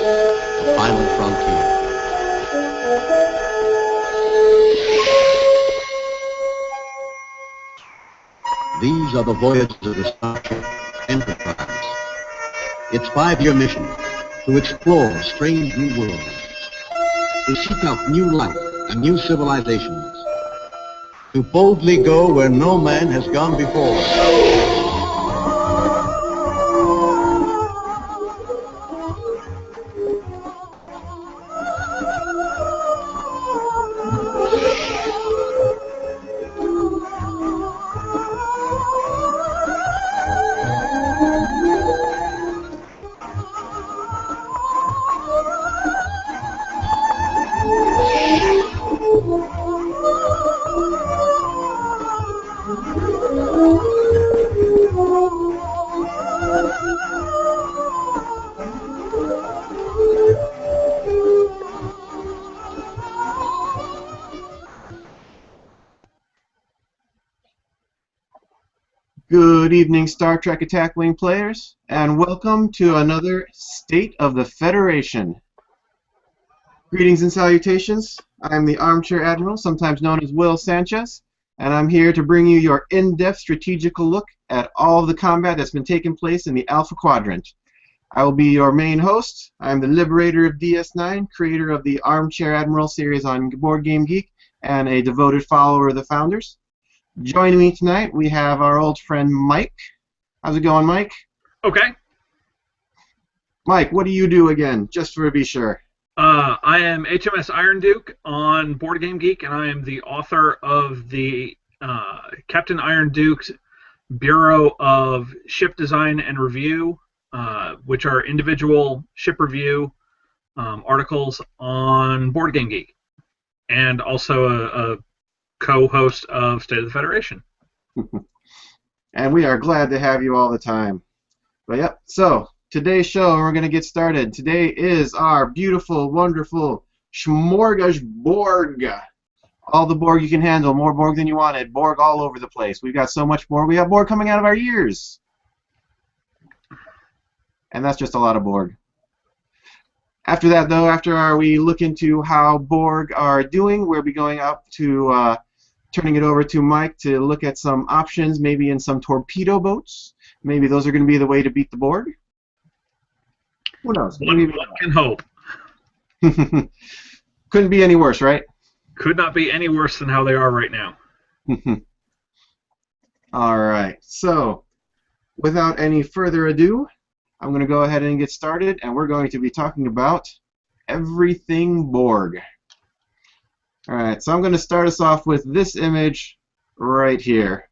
The final frontier. These are the voyages of the starship Enterprise. Its 5-year mission, to explore strange new worlds, to seek out new life and new civilizations, to boldly go where no man has gone before. Good evening, Star Trek Attack Wing players, and welcome to another State of the Federation. Greetings and salutations. I'm the Armchair Admiral, sometimes known as Will Sanchez, and I'm here to bring you your in-depth strategical look at all of the combat that's been taking place in the Alpha Quadrant. I will be your main host. I'm the Liberator of DS9, creator of the Armchair Admiral series on Board Game Geek, and a devoted follower of the founders. Joining me tonight, we have our old friend Mike. How's it going, Mike? Okay. Mike, what do you do again, just to be sure? I am HMS Iron Duke on Board Game Geek, and I am the author of the Captain Iron Duke's Bureau of Ship Design and Review, which are individual ship review articles on Board Game Geek, and also a co-host of State of the Federation. And we are glad to have you all the time. But yep, so today's show, we're going to get started. Today is our beautiful, wonderful SmorgasBORG. All the Borg you can handle, more Borg than you wanted. Borg all over the place. We've got so much Borg. We have Borg coming out of our ears. And that's just a lot of Borg. After that, though, after we look into how Borg are doing, we'll be going up to turning it over to Mike to look at some options, maybe in some torpedo boats. Maybe those are going to be the way to beat the Borg. Who knows? One can hope. Couldn't be any worse, right? Could not be any worse than how they are right now. All right. So, without any further ado, I'm going to go ahead and get started, and we're going to be talking about everything Borg. Alright, so I'm going to start us off with this image right here.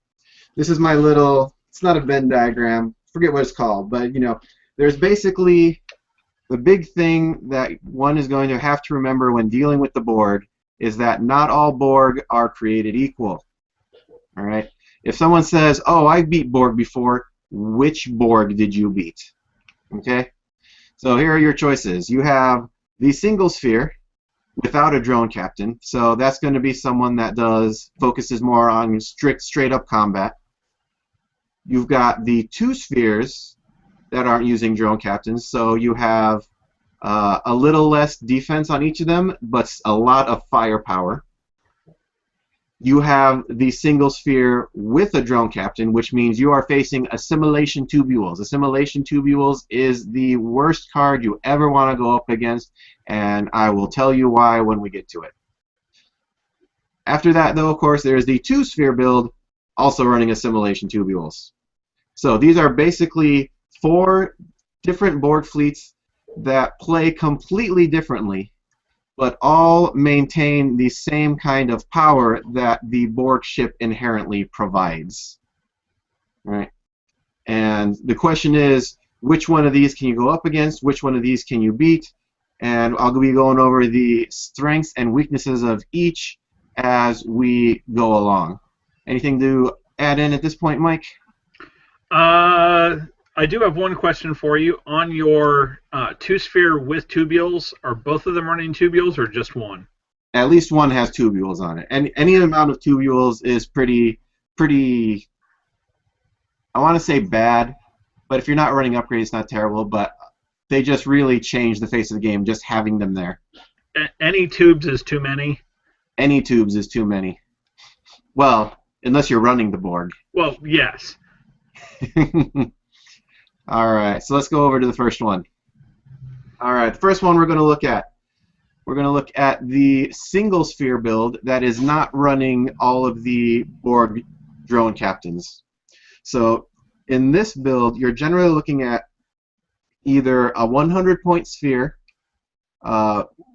This is my little, it's not a Venn diagram, forget what it's called, but you know, there's basically the big thing that one is going to have to remember when dealing with the Borg is that not all Borg are created equal. Alright, if someone says, oh, I beat Borg before, which Borg did you beat? Okay, so here are your choices. You have the single sphere without a drone captain, so that's going to be someone that focuses more on straight up combat. You've got the two spheres that aren't using drone captains, so you have a little less defense on each of them, but a lot of firepower. You have the single sphere with a drone captain, which means you are facing assimilation tubules. Assimilation tubules is the worst card you ever want to go up against, and I will tell you why when we get to it. After that, though, of course, there's the two-sphere build, also running assimilation tubules. So these are basically 4 different Borg fleets that play completely differently, but all maintain the same kind of power that the Borg ship inherently provides. Right? And the question is, which one of these can you go up against? Which one of these can you beat? And I'll be going over the strengths and weaknesses of each as we go along. Anything to add in at this point, Mike? I do have one question for you. On your two-sphere with tubules, are both of them running tubules or just one? At least one has tubules on it. And any amount of tubules is pretty, I want to say bad, but if you're not running upgrades, it's not terrible. But they just really change the face of the game just having them there. Any tubes is too many. Any tubes is too many. Well, unless you're running the Borg. Well, yes. All right, so let's go over to the first one. All right, the first one we're going to look at. We're going to look at the single sphere build that is not running all of the Borg drone captains. So in this build, you're generally looking at either a 100-point sphere,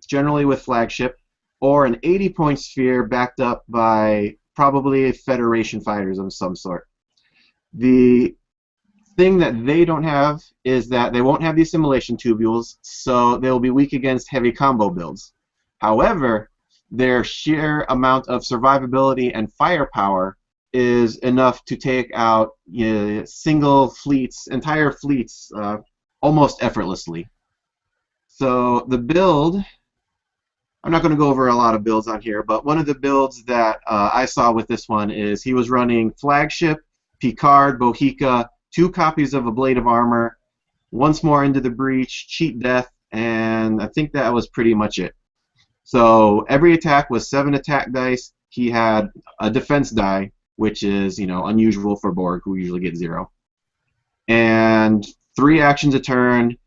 generally with flagship, or an 80-point sphere backed up by probably Federation fighters of some sort. The thing that they don't have is that they won't have the assimilation tubules, so they'll be weak against heavy combo builds. However, their sheer amount of survivability and firepower is enough to take out single fleets, entire fleets, almost effortlessly. So the build, I'm not going to go over a lot of builds on here, but one of the builds that I saw with this one is he was running flagship, Picard, Bohica, 2 copies of a Blade of Armor, once more into the breach, cheat death, and I think that was pretty much it. So every attack was 7 attack dice. He had a defense die, which is, you know, unusual for Borg, who usually get 0. And 3 actions a turn,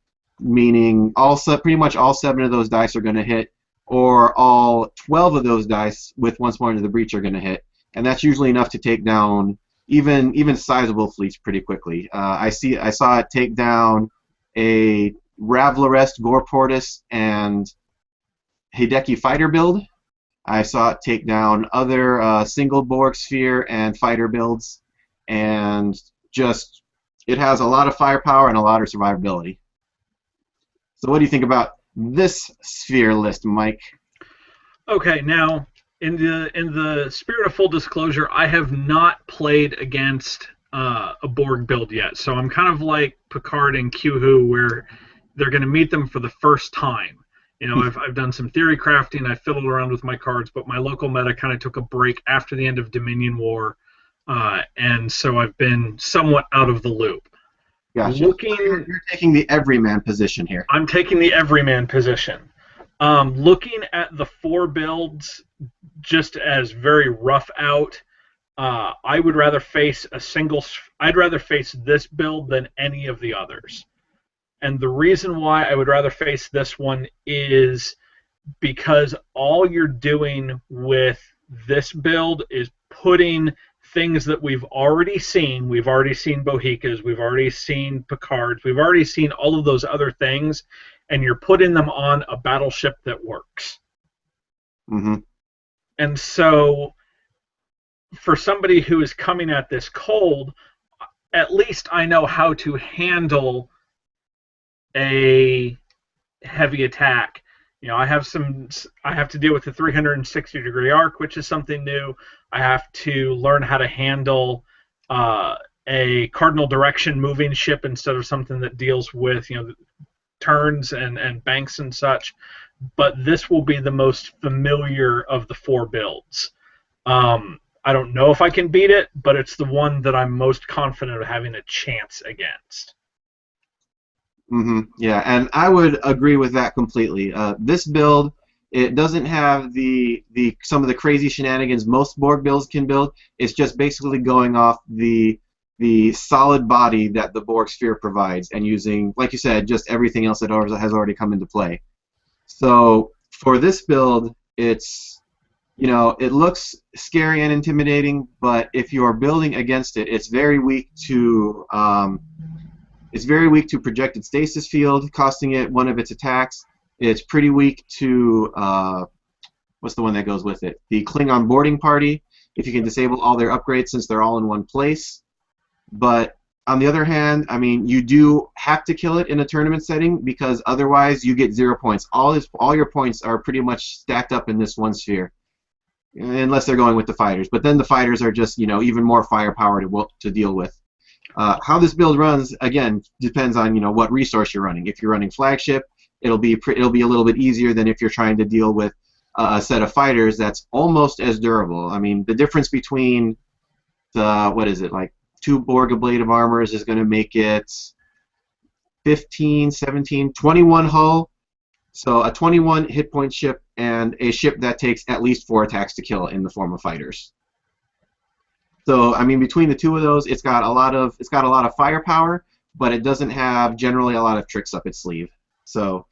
meaning pretty much all 7 of those dice are going to hit, or all 12 of those dice with once more into the breach are going to hit, and that's usually enough to take down even sizable fleets pretty quickly. I saw it take down a Ravlarest, Gorportis, and Hideki fighter build. I saw it take down other single Borg sphere and fighter builds, and just it has a lot of firepower and a lot of survivability. So what do you think about this sphere list, Mike? Okay, now in the spirit of full disclosure, I have not played against a Borg build yet, so I'm kind of like Picard and Q-Who, where they're going to meet them for the first time. You know, I've done some theory crafting, I fiddled around with my cards, but my local meta kind of took a break after the end of Dominion War, and so I've been somewhat out of the loop. Gotcha. You're taking the everyman position here. I'm taking the everyman position. Looking at the 4 builds just as very rough out, I would rather face I'd rather face this build than any of the others. And the reason why I would rather face this one is because all you're doing with this build is putting things that we've already seen. We've already seen Bohicas, we've already seen Picards, we've already seen all of those other things, and you're putting them on a battleship that works. Mm-hmm. And so, for somebody who is coming at this cold, at least I know how to handle a heavy attack. You know, I have to deal with the 360-degree arc, which is something new. I have to learn how to handle a cardinal direction moving ship instead of something that deals with, you know, turns and banks and such. But this will be the most familiar of the 4 builds. I don't know if I can beat it, but it's the one that I'm most confident of having a chance against. Mm-hmm. Yeah, and I would agree with that completely. This build, it doesn't have some of the crazy shenanigans most Borg builds can build. It's just basically going off the solid body that the Borg sphere provides and using, like you said, just everything else that has already come into play. So for this build, it's, you know, it looks scary and intimidating, but if you're building against it, it's very weak to projected stasis field, costing it one of its attacks. It's pretty weak to what's the one that goes with it? The Klingon boarding party. If you can disable all their upgrades since they're all in one place. But on the other hand, I mean, you do have to kill it in a tournament setting because otherwise you get 0 points. All your points are pretty much stacked up in this one sphere, unless they're going with the fighters. But then the fighters are just, you know, even more firepower to deal with. How this build runs, again, depends on, you know, what resource you're running. If you're running flagship, it'll be a little bit easier than if you're trying to deal with a set of fighters that's almost as durable. I mean, the difference between the, what is it, like 2 Borg a Blade of Armors is going to make it 15, 17, 21 hull. So a 21 hit point ship and a ship that takes at least 4 attacks to kill in the form of fighters. So I mean, between the two of those, it's got a lot of firepower, but it doesn't have generally a lot of tricks up its sleeve. So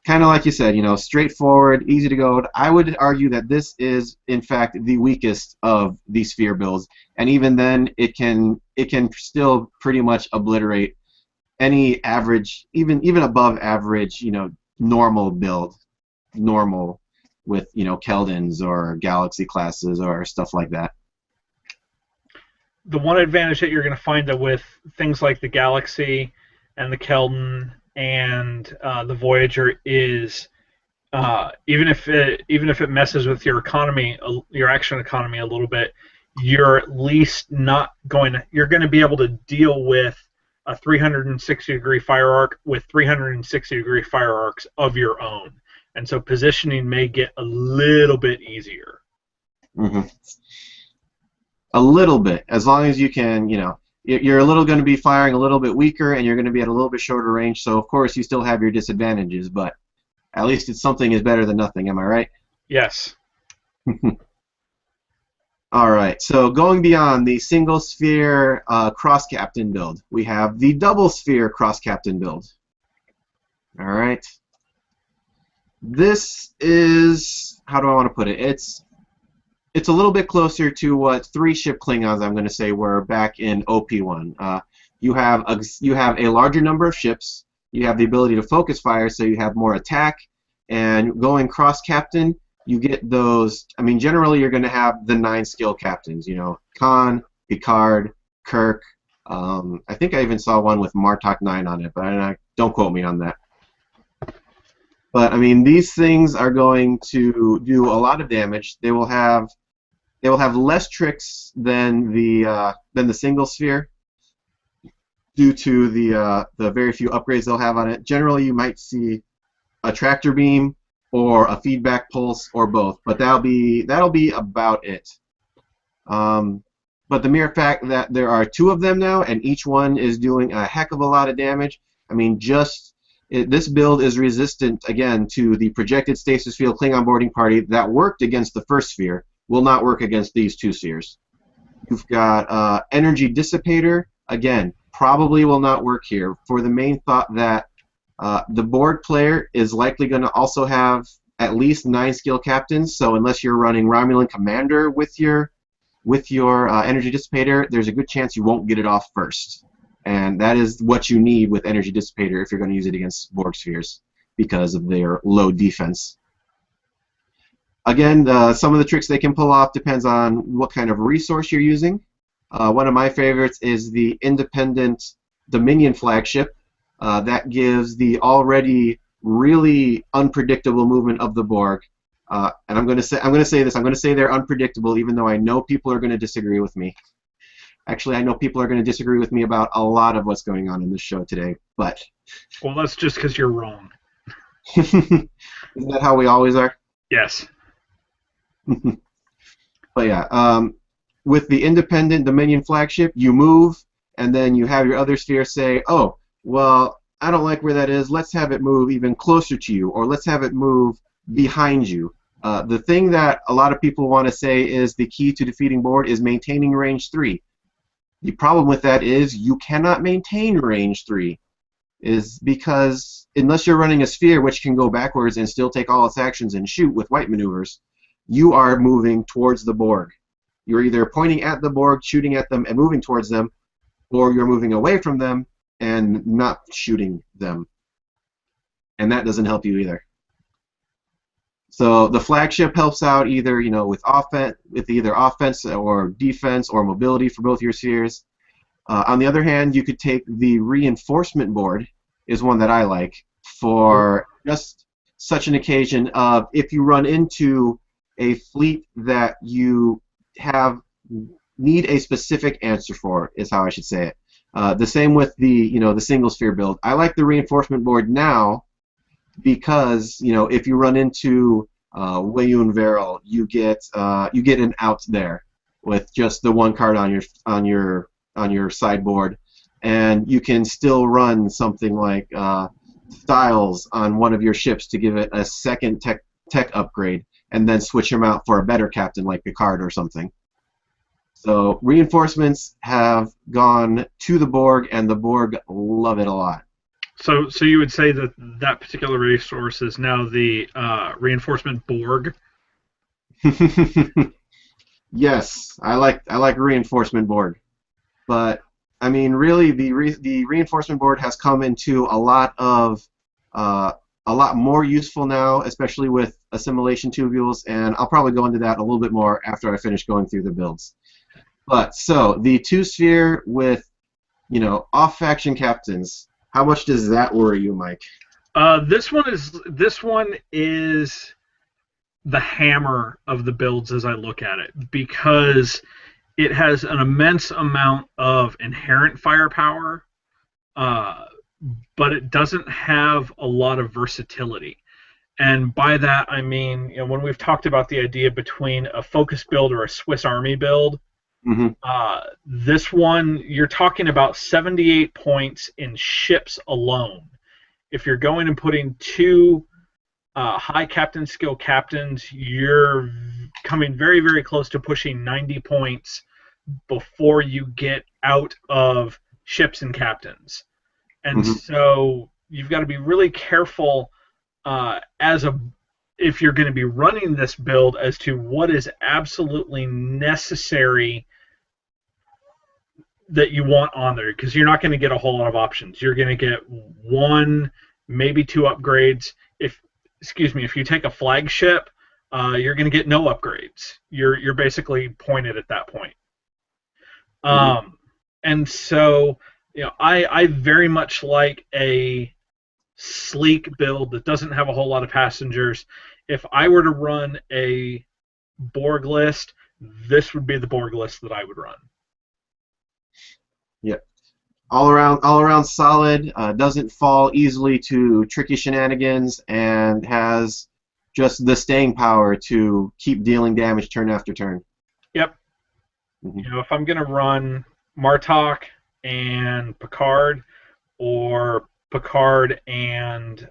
kind of like you said, straightforward, easy to go. I would argue that this is in fact the weakest of these sphere builds, and even then, it can still pretty much obliterate any average, even above average, normal build, normal with Keldons or Galaxy classes or stuff like that. The one advantage that you're going to find that with things like the Galaxy and the Keldon and the Voyager is even if it messes with your economy, your action economy a little bit, you're at least you're going to be able to deal with a 360-degree fire arc with 360-degree fire arcs of your own, and so positioning may get a little bit easier. Mm-hmm. A little bit, as long as you can, you're a little going to be firing a little bit weaker, and you're going to be at a little bit shorter range. So of course you still have your disadvantages, but at least something is better than nothing. Am I right? Yes. All right. So going beyond the single sphere cross captain build, we have the double sphere cross captain build. All right. This is, how do I want to put it? It's a little bit closer to what 3-ship Klingons, I'm going to say, were back in OP1. You have a larger number of ships. You have the ability to focus fire, so you have more attack. And going cross-captain, you get those. I mean, generally, you're going to have the 9 skill captains. Khan, Picard, Kirk. I think I even saw one with Martok 9 on it, but don't quote me on that. But I mean, these things are going to do a lot of damage. They will have less tricks than the single sphere, due to the very few upgrades they'll have on it. Generally, you might see a tractor beam or a feedback pulse or both, but that'll be about it. But the mere fact that there are 2 of them now, and each one is doing a heck of a lot of damage. I mean, this build is resistant again to the projected stasis field Klingon boarding party that worked against the first sphere. Will not work against these 2 spheres. You've got energy dissipator. Again, probably will not work here for the main thought that the Borg player is likely going to also have at least 9 skill captains. So unless you're running Romulan Commander with your energy dissipator, there's a good chance you won't get it off first. And that is what you need with energy dissipator if you're going to use it against Borg spheres because of their low defense. Again, some of the tricks they can pull off depends on what kind of resource you're using. One of my favorites is the independent Dominion flagship. That gives the already really unpredictable movement of the Borg. And I'm going to say they're unpredictable, even though I know people are going to disagree with me. Actually, I know people are going to disagree with me about a lot of what's going on in this show today. But well, that's just because you're wrong. Isn't that how we always are? Yes. But yeah, with the independent Dominion flagship, you move, and then you have your other sphere say, oh, well, I don't like where that is. Let's have it move even closer to you, or let's have it move behind you. The thing that a lot of people want to say is the key to defeating Borg is maintaining range 3. The problem with that is you cannot maintain range 3, is because unless you're running a sphere which can go backwards and still take all its actions and shoot with white maneuvers, you are moving towards the Borg. You're either pointing at the Borg, shooting at them, and moving towards them, or you're moving away from them and not shooting them. And that doesn't help you either. So the flagship helps out either, with either offense or defense or mobility for both your spheres. On the other hand, you could take the reinforcement board, is one that I like, for just such an occasion of if you run into a fleet that you need a specific answer for, is how I should say it. The same with the single sphere build. I like the reinforcement board now because if you run into Wayun Veril, you get an out there with just the 1 card on your sideboard, and you can still run something like styles on one of your ships to give it a second tech upgrade, and then switch them out for a better captain like Picard or something. So reinforcements have gone to the Borg, and the Borg love it a lot. So you would say that that particular resource is now the reinforcement Borg? Yes, I like reinforcement Borg, but I mean, really, the reinforcement board has come into a lot more useful now, especially with assimilation tubules, and I'll probably go into that a little bit more after I finish going through the builds. But so the 2-sphere with, off-faction captains. How much does that worry you, Mike? This one is the hammer of the builds as I look at it, because it has an immense amount of inherent firepower, but it doesn't have a lot of versatility. And by that I mean, when we've talked about the idea between a focus build or a Swiss Army build, this one, you're talking about 78 points in ships alone. If you're going and putting 2 high captain skill captains, you're coming very, very close to pushing 90 points before you get out of ships and captains. And so you've got to be really careful if you're going to be running this build as to what is absolutely necessary that you want on there, because you're not going to get a whole lot of options. You're going to get 1, maybe 2 upgrades. If you take a flagship, you're going to get no upgrades. You're basically pointed at that point. And so, I very much like a sleek build that doesn't have a whole lot of passengers. If I were to run a Borg list, this would be the Borg list that I would run. Yep. All around solid, doesn't fall easily to tricky shenanigans, and has just the staying power to keep dealing damage turn after turn. Yep. If I'm going to run Martok and Picard, or Picard and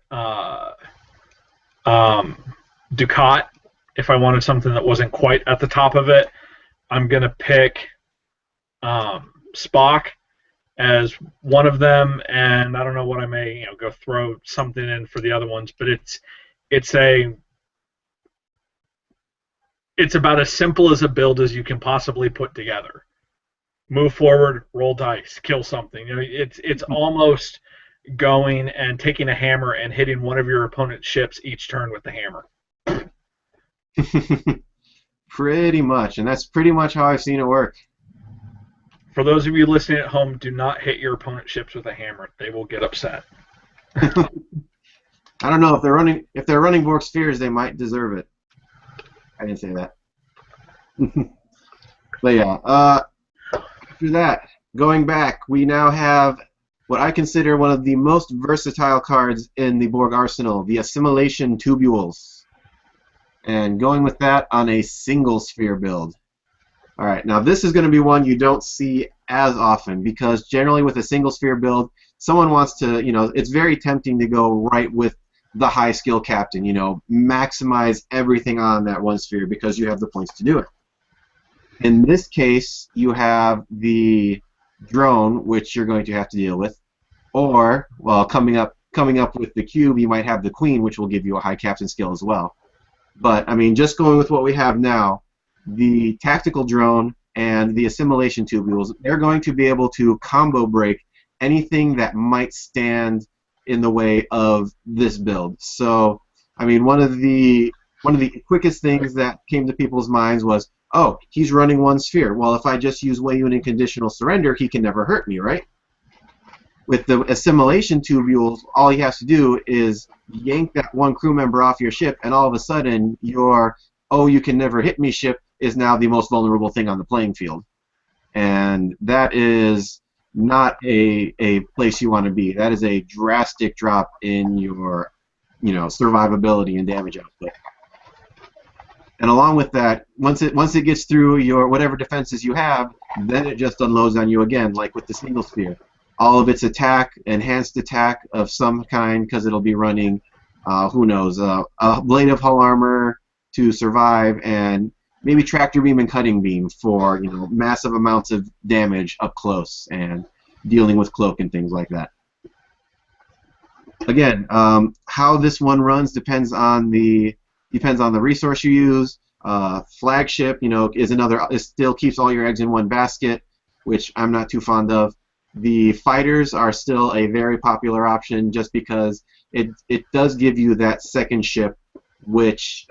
Ducat, if I wanted something that wasn't quite at the top of it, I'm going to pick Spock as one of them, and I don't know what I may go throw something in for the other ones, but it's about as simple as a build as you can possibly put together. Move forward, roll dice, kill something. It's almost going and taking a hammer and hitting one of your opponent's ships each turn with the hammer. Pretty much, and that's pretty much how I've seen it work. For those of you listening at home, do not hit your opponent's ships with a hammer. They will get upset. I don't know, if they're running Borg spheres, they might deserve it. I didn't say that. But yeah, after that, going back, we now have what I consider one of the most versatile cards in the Borg arsenal, the assimilation tubules. And going with that on a single sphere build. Alright, now this is going to be one you don't see as often, because generally with a single sphere build, someone wants to, it's very tempting to go right with the high skill captain, maximize everything on that one sphere because you have the points to do it. In this case, you have the drone, which you're going to have to deal with, or, well, coming up with the cube, you might have the queen, which will give you a high captain skill as well. But, I mean, just going with what we have now, the tactical drone and the assimilation tubules, they're going to be able to combo break anything that might stand in the way of this build. So, I mean, one of the quickest things that came to people's minds was, oh, he's running one sphere. Well, if I just use Weiyun and conditional surrender, he can never hurt me, right? With the assimilation tubules, all he has to do is yank that one crew member off your ship, and all of a sudden your "oh, you can never hit me" ship is now the most vulnerable thing on the playing field. And that is not a place you want to be. That is a drastic drop in your survivability and damage output. And along with that, once it gets through your whatever defenses you have, then it just unloads on you again, like with the single sphere. all of its enhanced attack of some kind, because it'll be running, who knows, a blade of hull armor to survive, and maybe tractor beam and cutting beam for massive amounts of damage up close and dealing with cloak and things like that. Again, how this one runs depends on the resource you use. Flagship, it still keeps all your eggs in one basket, which I'm not too fond of. The fighters are still a very popular option, just because it does give you that second ship, which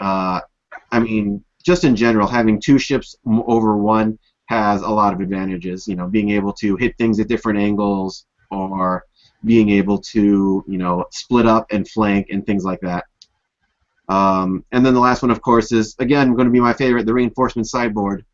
just in general, having two ships over one has a lot of advantages. Being able to hit things at different angles, or being able to split up and flank and things like that. And then the last one, of course, is again going to be my favorite, the reinforcement sideboard.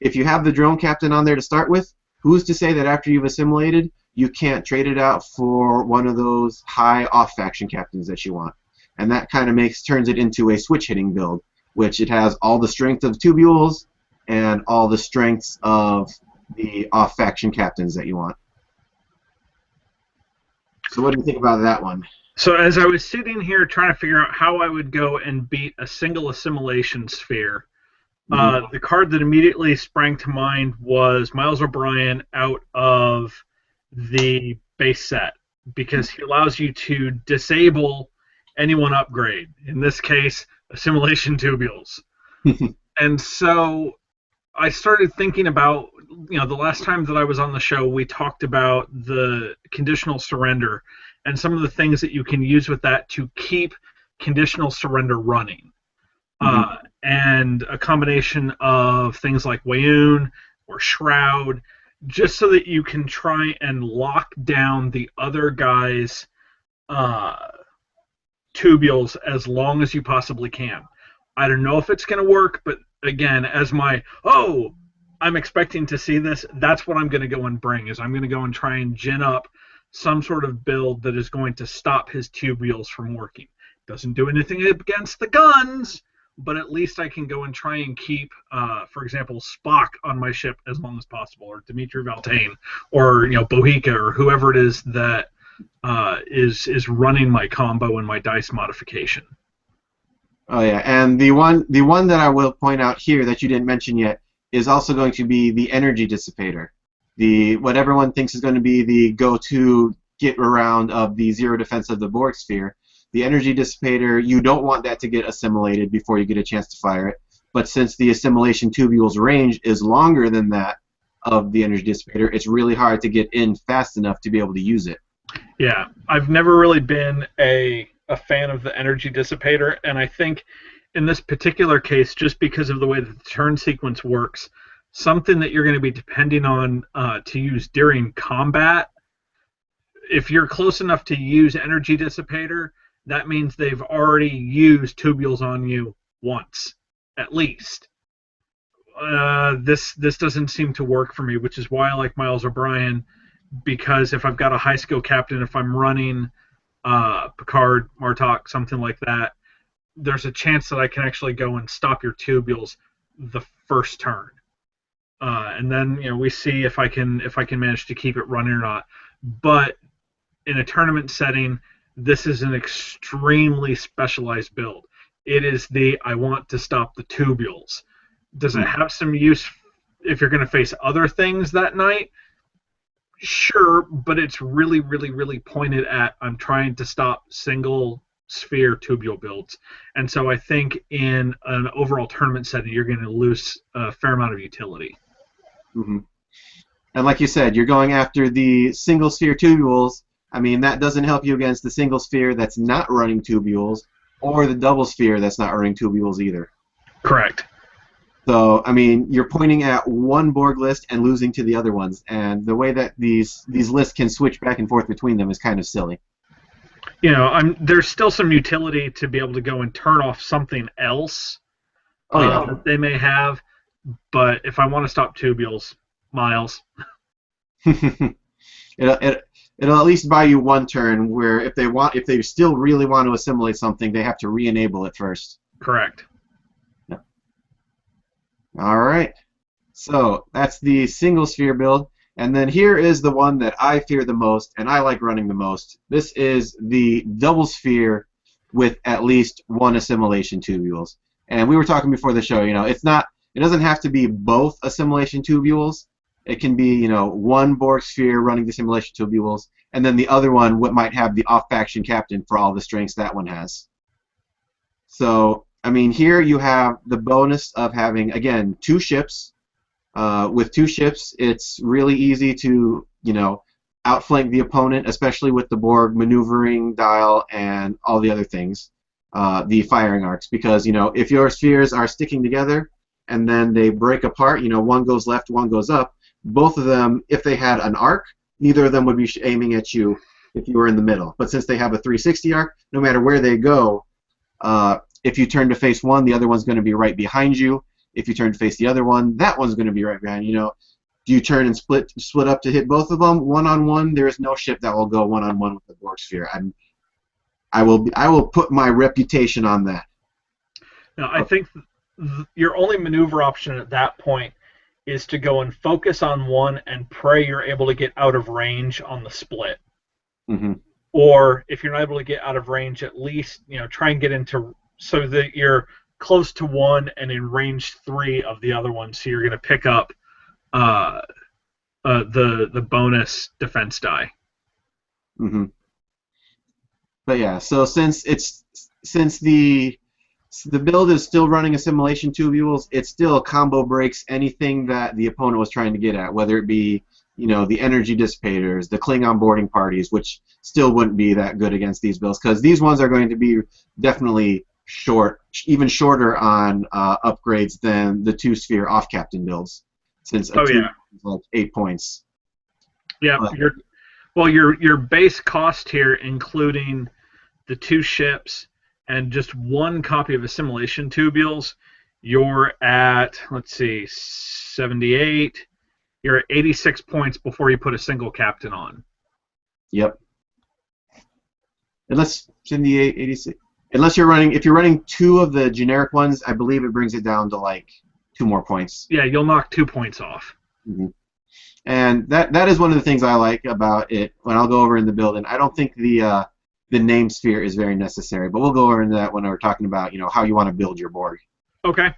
If you have the drone captain on there to start with, who's to say that after you've assimilated, you can't trade it out for one of those high off-faction captains that you want? And that kind of turns it into a switch-hitting build, which it has all the strength of tubules and all the strengths of the off-faction captains that you want. So what do you think about that one? So as I was sitting here trying to figure out how I would go and beat a single assimilation sphere, the card that immediately sprang to mind was Miles O'Brien out of the base set, because he allows you to disable any one upgrade. In this case, assimilation tubules. And so I started thinking about, the last time that I was on the show, we talked about the conditional surrender and some of the things that you can use with that to keep conditional surrender running. And a combination of things like Wayoon or Shroud, just so that you can try and lock down the other guy's tubules as long as you possibly can. I don't know if it's going to work, but again, as I'm expecting to see this, that's what I'm going to go and bring, is I'm going to go and try and gin up some sort of build that is going to stop his tubules from working. Doesn't do anything against the guns, but at least I can go and try and keep, for example, Spock on my ship as long as possible, or Dimitri Valtain, or Bohica, or whoever it is that is running my combo and my dice modification. Oh yeah, and the one that I will point out here that you didn't mention yet is also going to be the energy dissipator. What everyone thinks is going to be the go-to get around of the zero defense of the Borg sphere. The energy dissipator, you don't want that to get assimilated before you get a chance to fire it. But since the assimilation tubule's range is longer than that of the energy dissipator, it's really hard to get in fast enough to be able to use it. Yeah, I've never really been a fan of the energy dissipator, and I think in this particular case, just because of the way that the turn sequence works, something that you're going to be depending on to use during combat, if you're close enough to use energy dissipator, that means they've already used tubules on you once, at least. This doesn't seem to work for me, which is why I like Miles O'Brien, because if I've got a high skill captain, if I'm running Picard, Martok, something like that, there's a chance that I can actually go and stop your tubules the first turn, and then we see if I can manage to keep it running or not. But in a tournament setting, this is an extremely specialized build. It is I want to stop the tubules. Does it have some use if you're going to face other things that night? Sure, but it's really, really, really pointed at I'm trying to stop single sphere tubule builds. And so I think in an overall tournament setting, you're going to lose a fair amount of utility. And like you said, you're going after the single sphere tubules. I mean, that doesn't help you against the single sphere that's not running tubules, or the double sphere that's not running tubules either. Correct. So, I mean, you're pointing at one Borg list and losing to the other ones, and the way that these lists can switch back and forth between them is kind of silly. There's still some utility to be able to go and turn off something else that they may have, but if I want to stop tubules, Miles. It'll at least buy you one turn where if they still really want to assimilate something, they have to re-enable it first. Correct. All right. So that's the single sphere build. And then here is the one that I fear the most and I like running the most. This is the double sphere with at least one assimilation tubules. And we were talking before the show, it doesn't have to be both assimilation tubules. It can be, one Borg sphere running the assimilation tubules, and then the other one might have the off-faction captain for all the strengths that one has. So, I mean, here you have the bonus of having, again, 2 ships. With 2 ships, it's really easy to, outflank the opponent, especially with the Borg maneuvering dial and all the other things, the firing arcs. Because, if your spheres are sticking together and then they break apart, one goes left, one goes up, both of them, if they had an arc, neither of them would be aiming at you if you were in the middle. But since they have a 360 arc, no matter where they go, if you turn to face one, the other one's going to be right behind you. If you turn to face the other one, that one's going to be right behind you. Do you turn and split up to hit both of them one-on-one? There is no ship that will go one-on-one with the Borg sphere. I will put my reputation on that. Now, I think your only maneuver option at that point is to go and focus on one and pray you're able to get out of range on the split. Mm-hmm. Or if you're not able to get out of range, at least try and get into so that you're close to one and in range 3 of the other one, so you're going to pick up the bonus defense die. Mm-hmm. But yeah, so since the build is still running assimilation tubules, it still combo breaks anything that the opponent was trying to get at, whether it be the energy dissipators, the Klingon boarding parties, which still wouldn't be that good against these builds, because these ones are going to be definitely even shorter on upgrades than the 2-sphere off-captain builds, since a 2 is like 8 points. Yeah, your base cost here, including the 2 ships and just 1 copy of assimilation tubules, you're at, let's see, 78. You're at 86 points before you put a single captain on. Yep. Unless 78, 86. If you're running 2 of the generic ones, I believe it brings it down to like 2 more points. Yeah, you'll knock 2 points off. Mm-hmm. And that is one of the things I like about it when I'll go over in the build. And I don't think the name sphere is very necessary, but we'll go over into that when we're talking about how you want to build your Borg. Okay.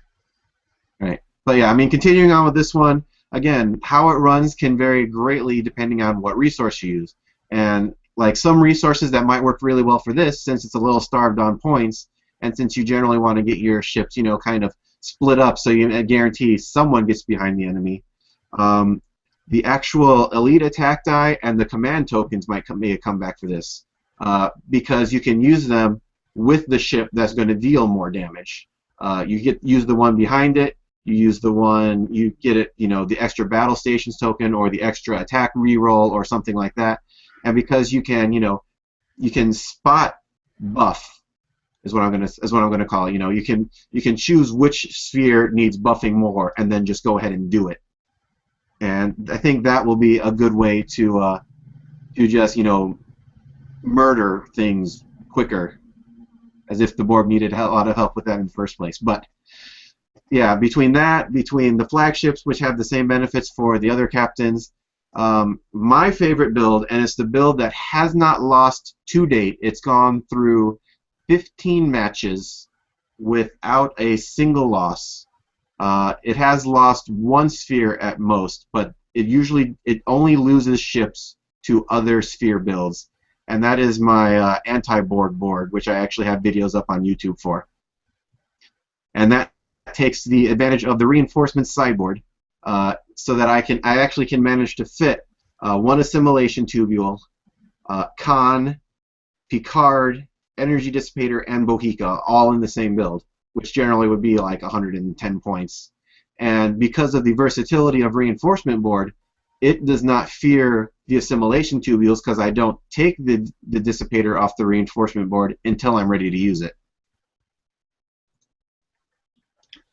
Right. But yeah, I mean, continuing on with this one, again, how it runs can vary greatly depending on what resource you use. And like some resources that might work really well for this, since it's a little starved on points, and since you generally want to get your ships, kind of split up so you guarantee someone gets behind the enemy. The actual elite attack die and the command tokens might come back for this, because you can use them with the ship that's going to deal more damage. You use the one behind it. You use the one, you get it, the extra battle stations token or the extra attack reroll or something like that. And because you can, you can spot buff is what I'm gonna call it. You can choose which sphere needs buffing more and then just go ahead and do it. And I think that will be a good way to just murder things quicker, as if the Borg needed a lot of help with that in the first place. But yeah, between the flagships, which have the same benefits for the other captains, my favorite build, and it's the build that has not lost to date. It's gone through 15 matches without a single loss. It has lost 1 sphere at most, but it only loses ships to other sphere builds, and that is my anti-Borg board, which I actually have videos up on YouTube for. And that takes the advantage of the reinforcement sideboard, so that I actually can manage to fit 1 assimilation tubule, Khan, Picard, Energy Dissipator, and Bohica all in the same build, which generally would be like 110 points. And because of the versatility of reinforcement board, it does not fear the assimilation tubules, because I don't take the dissipator off the reinforcement board until I'm ready to use it.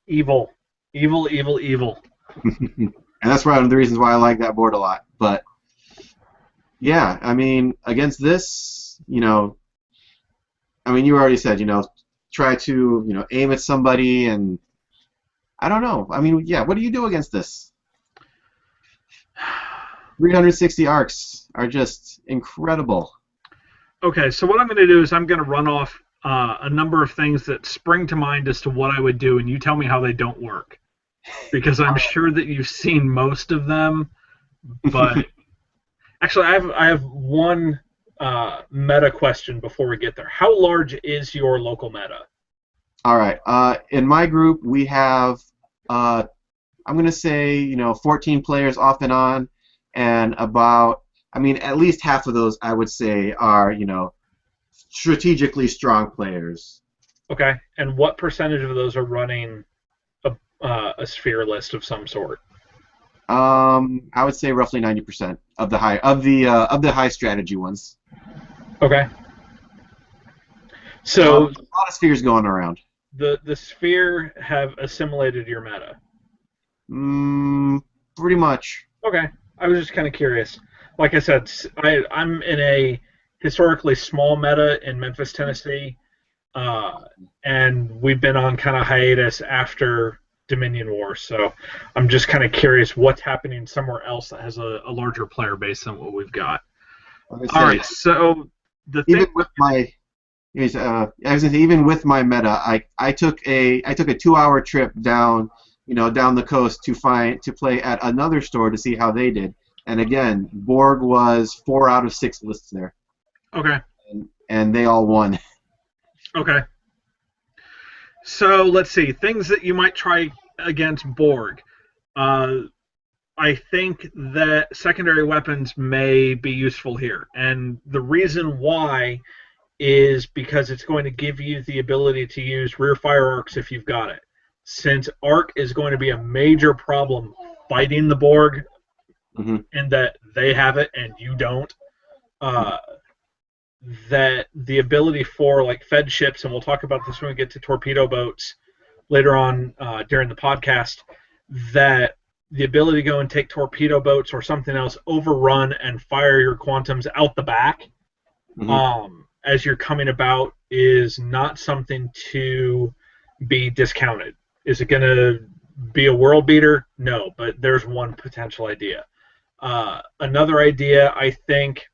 Evil. Evil, evil, evil. And that's one of the reasons why I like that board a lot. But yeah, I mean, against this, I mean, you already said, try to, aim at somebody, and I don't know. I mean, yeah, what do you do against this? 360 arcs are just incredible. Okay, so what I'm going to do is I'm going to run off a number of things that spring to mind as to what I would do, and you tell me how they don't work. Because I'm sure that you've seen most of them, but actually I have one meta question before we get there. How large is your local meta? All right. In my group, we have, I'm going to say, 14 players off and on, and about, at least half of those, I would say, are, strategically strong players. Okay. And what percentage of those are running a sphere list of some sort? I would say roughly 90% of the high strategy ones. Okay. So a lot of spheres going around. The sphere have assimilated your meta. Pretty much. Okay. I was just kind of curious. Like I said, I'm in a historically small meta in Memphis, Tennessee, and we've been on kind of hiatus after Dominion War, so I'm just kind of curious what's happening somewhere else that has a larger player base than what we've got. All right, so even with my meta, I took a 2-hour trip down the coast to play at another store to see how they did, and again, Borg was 4 out of 6 lists there. Okay. And they all won. Okay. So let's see. Things that you might try against Borg. I think that secondary weapons may be useful here. And the reason why is because it's going to give you the ability to use rear fire arcs if you've got it. Since arc is going to be a major problem fighting the Borg, in that they have it and you don't, that the ability for like fed ships, and we'll talk about this when we get to torpedo boats later on during the podcast, that the ability to go and take torpedo boats or something else, overrun and fire your quantums out the back as you're coming about is not something to be discounted. Is it going to be a world beater? No, but there's one potential idea. Another idea, I think,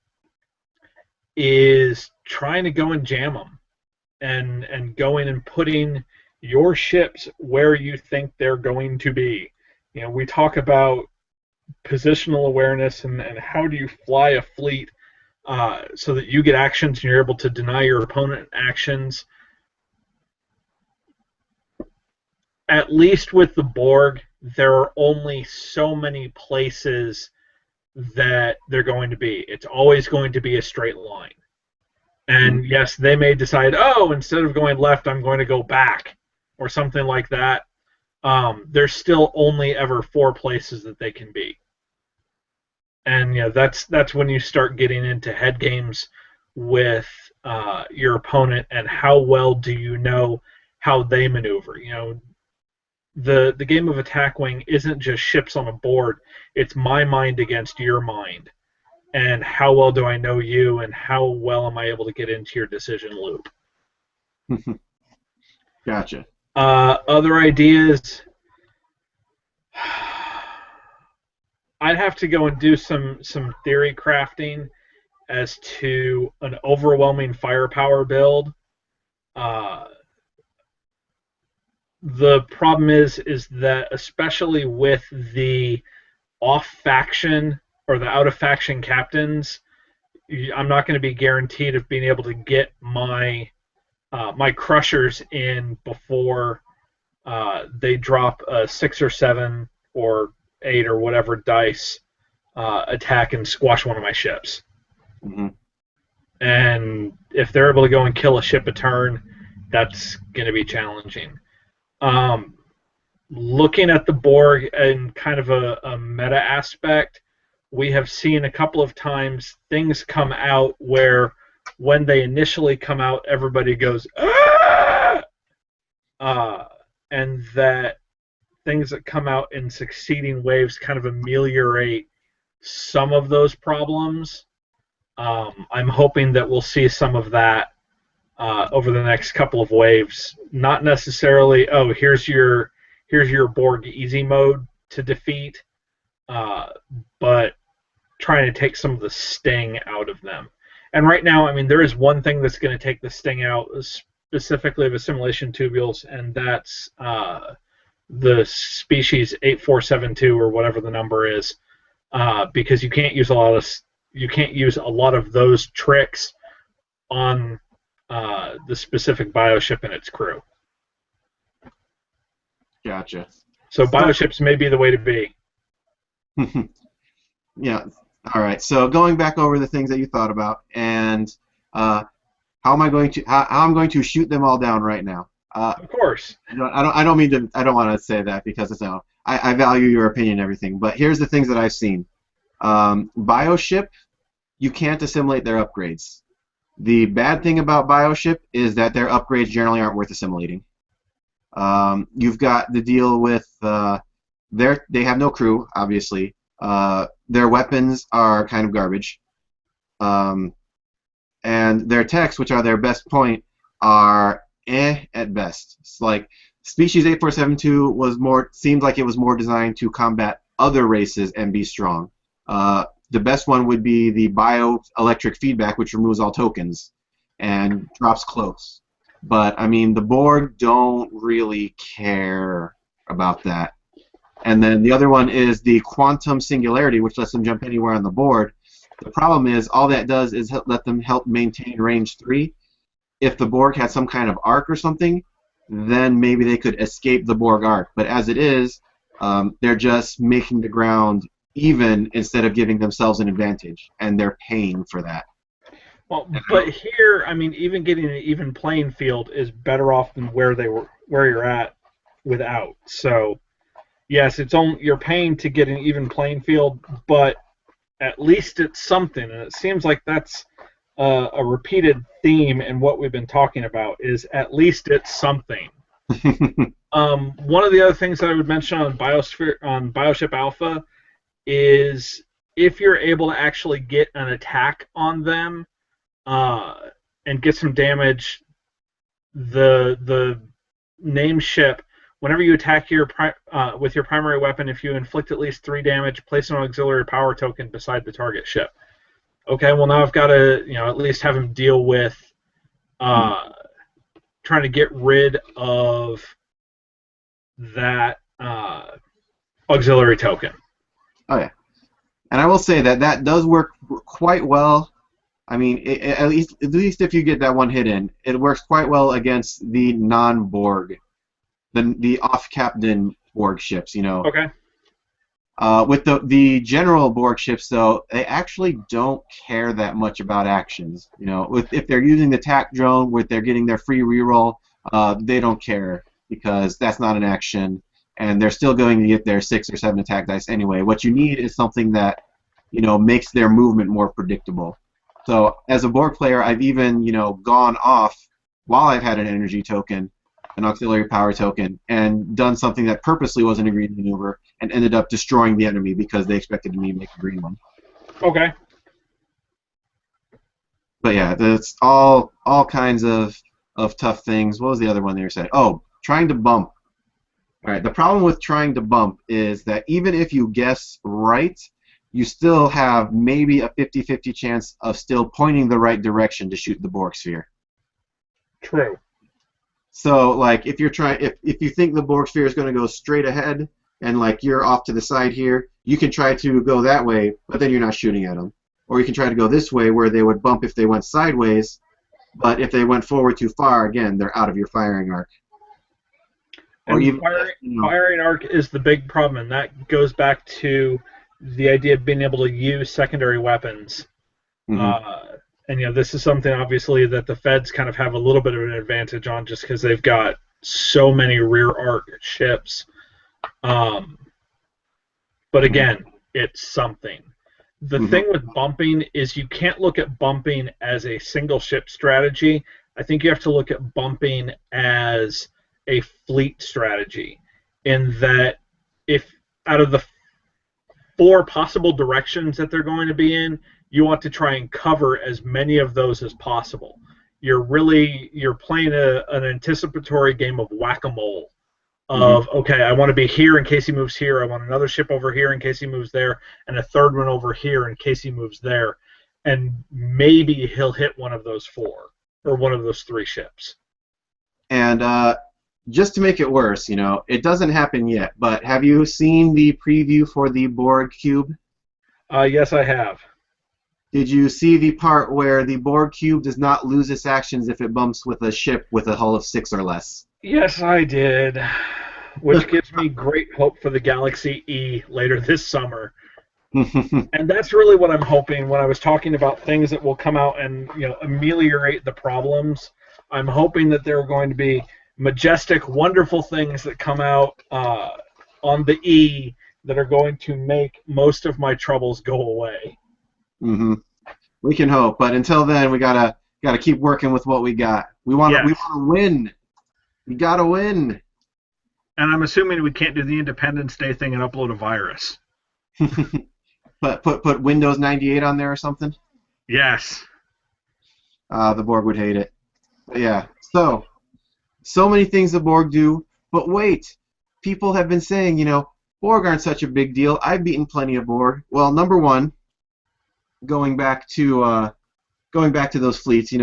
is trying to go and jam them and going and putting your ships where you think they're going to be. We talk about positional awareness and how do you fly a fleet so that you get actions and you're able to deny your opponent actions. At least with the Borg, there are only so many places that they're going to be. It's always going to be a straight line. And yes, they may decide, instead of going left, I'm going to go back or something like that. There's still only ever 4 places that they can be. And that's when you start getting into head games with your opponent and how well do you know how they maneuver. The game of Attack Wing isn't just ships on a board. It's my mind against your mind. And how well do I know you, and how well am I able to get into your decision loop? Gotcha. Other ideas, I'd have to go and do some theory crafting as to an overwhelming firepower build. The problem is that especially with the off-faction or the out-of-faction captains, I'm not going to be guaranteed of being able to get my my crushers in before they drop a 6 or 7 or 8 or whatever dice attack and squash one of my ships. And if they're able to go and kill a ship a turn, that's going to be challenging. Looking at the Borg in kind of a meta aspect, we have seen a couple of times things come out where when they initially come out, everybody goes, "Ah!" And that things that come out in succeeding waves kind of ameliorate some of those problems. I'm hoping that we'll see some of that over the next couple of waves. Not necessarily, here's your Borg easy mode to defeat, but trying to take some of the sting out of them. And right now, I mean, there is one thing that's going to take the sting out, specifically of assimilation tubules, and that's the species 8472 or whatever the number is, because you can't use a lot of those tricks on the specific bioship and its crew. Gotcha. So bioships may be the way to be. Yeah. All right. So going back over the things that you thought about, and how I'm going to shoot them all down right now. Of course. I don't mean to. I don't want to say that because it's no. I value your opinion and everything, but here's the things that I've seen. Bioship, you can't assimilate their upgrades. The bad thing about Bioship is that their upgrades generally aren't worth assimilating. You've got the deal with they have no crew, obviously. Their weapons are kind of garbage. And their techs, which are their best point, are at best. It's like Species 8472 seemed like it was more designed to combat other races and be strong. The best one would be the bioelectric feedback, which removes all tokens and drops close. But I mean, the Borg don't really care about that. And then the other one is the quantum singularity, which lets them jump anywhere on the board. The problem is all that does is let them help maintain range 3. If the Borg had some kind of arc or something, then maybe they could escape the Borg arc. But as it is, they're just making the ground even instead of giving themselves an advantage, and they're paying for that. Well, but here, I mean, even getting an even playing field is better off than where you're at without. So, yes, you're paying to get an even playing field, but at least it's something, and it seems like that's a repeated theme in what we've been talking about. Is at least it's something. One of the other things that I would mention on Bioship Alpha is if you're able to actually get an attack on them and get some damage, the name ship, whenever you attack with your primary weapon, if you inflict at least 3 damage, place an auxiliary power token beside the target ship. Okay, well now I've got to at least have him deal with trying to get rid of that auxiliary token. Oh yeah, and I will say that does work quite well. I mean, at least if you get that one hit in, it works quite well against the non-Borg, the off-captain Borg ships. Okay. With the general Borg ships, though, they actually don't care that much about actions. If they're using the TAC drone, with they're getting their free reroll, they don't care because that's not an action. And they're still going to get their 6 or 7 attack dice anyway. What you need is something that, makes their movement more predictable. So as a Borg player, I've even, gone off while I've had an energy token, an auxiliary power token, and done something that purposely wasn't a green maneuver and ended up destroying the enemy because they expected me to make a green one. Okay. But yeah, that's all kinds of tough things. What was the other one they were saying? Oh, trying to bump. All right, the problem with trying to bump is that even if you guess right, you still have maybe a 50-50 chance of still pointing the right direction to shoot the Borg sphere. True. So, like, if you think the Borg sphere is going to go straight ahead and, like, you're off to the side here, you can try to go that way, but then you're not shooting at them. Or you can try to go this way where they would bump if they went sideways, but if they went forward too far, again, they're out of your firing arc. And firing arc is the big problem, and that goes back to the idea of being able to use secondary weapons. Mm-hmm. And this is something obviously that the Feds kind of have a little bit of an advantage on, just because they've got so many rear arc ships. But again, it's something. The thing with bumping is you can't look at bumping as a single ship strategy. I think you have to look at bumping as a fleet strategy, in that if out of the 4 possible directions that they're going to be in, you want to try and cover as many of those as possible. You're playing an anticipatory game of whack-a-mole of, okay, I want to be here in case he moves here, I want another ship over here in case he moves there, and a third one over here in case he moves there, and maybe he'll hit one of those 4, or one of those 3 ships. And just to make it worse, it doesn't happen yet, but have you seen the preview for the Borg cube? Yes, I have. Did you see the part where the Borg cube does not lose its actions if it bumps with a ship with a hull of 6 or less? Yes, I did, which gives me great hope for the Galaxy E later this summer. And that's really what I'm hoping when I was talking about things that will come out and ameliorate the problems. I'm hoping that there are going to be majestic, wonderful things that come out on the E that are going to make most of my troubles go away. We can hope, but until then, we gotta keep working with what we got. We want to win. We gotta win. And I'm assuming we can't do the Independence Day thing and upload a virus. But put Windows 98 on there or something. Yes. The Borg would hate it. But yeah. So many things the Borg do. But wait, people have been saying, Borg aren't such a big deal. I've beaten plenty of Borg. Well, number one, going back to those fleets,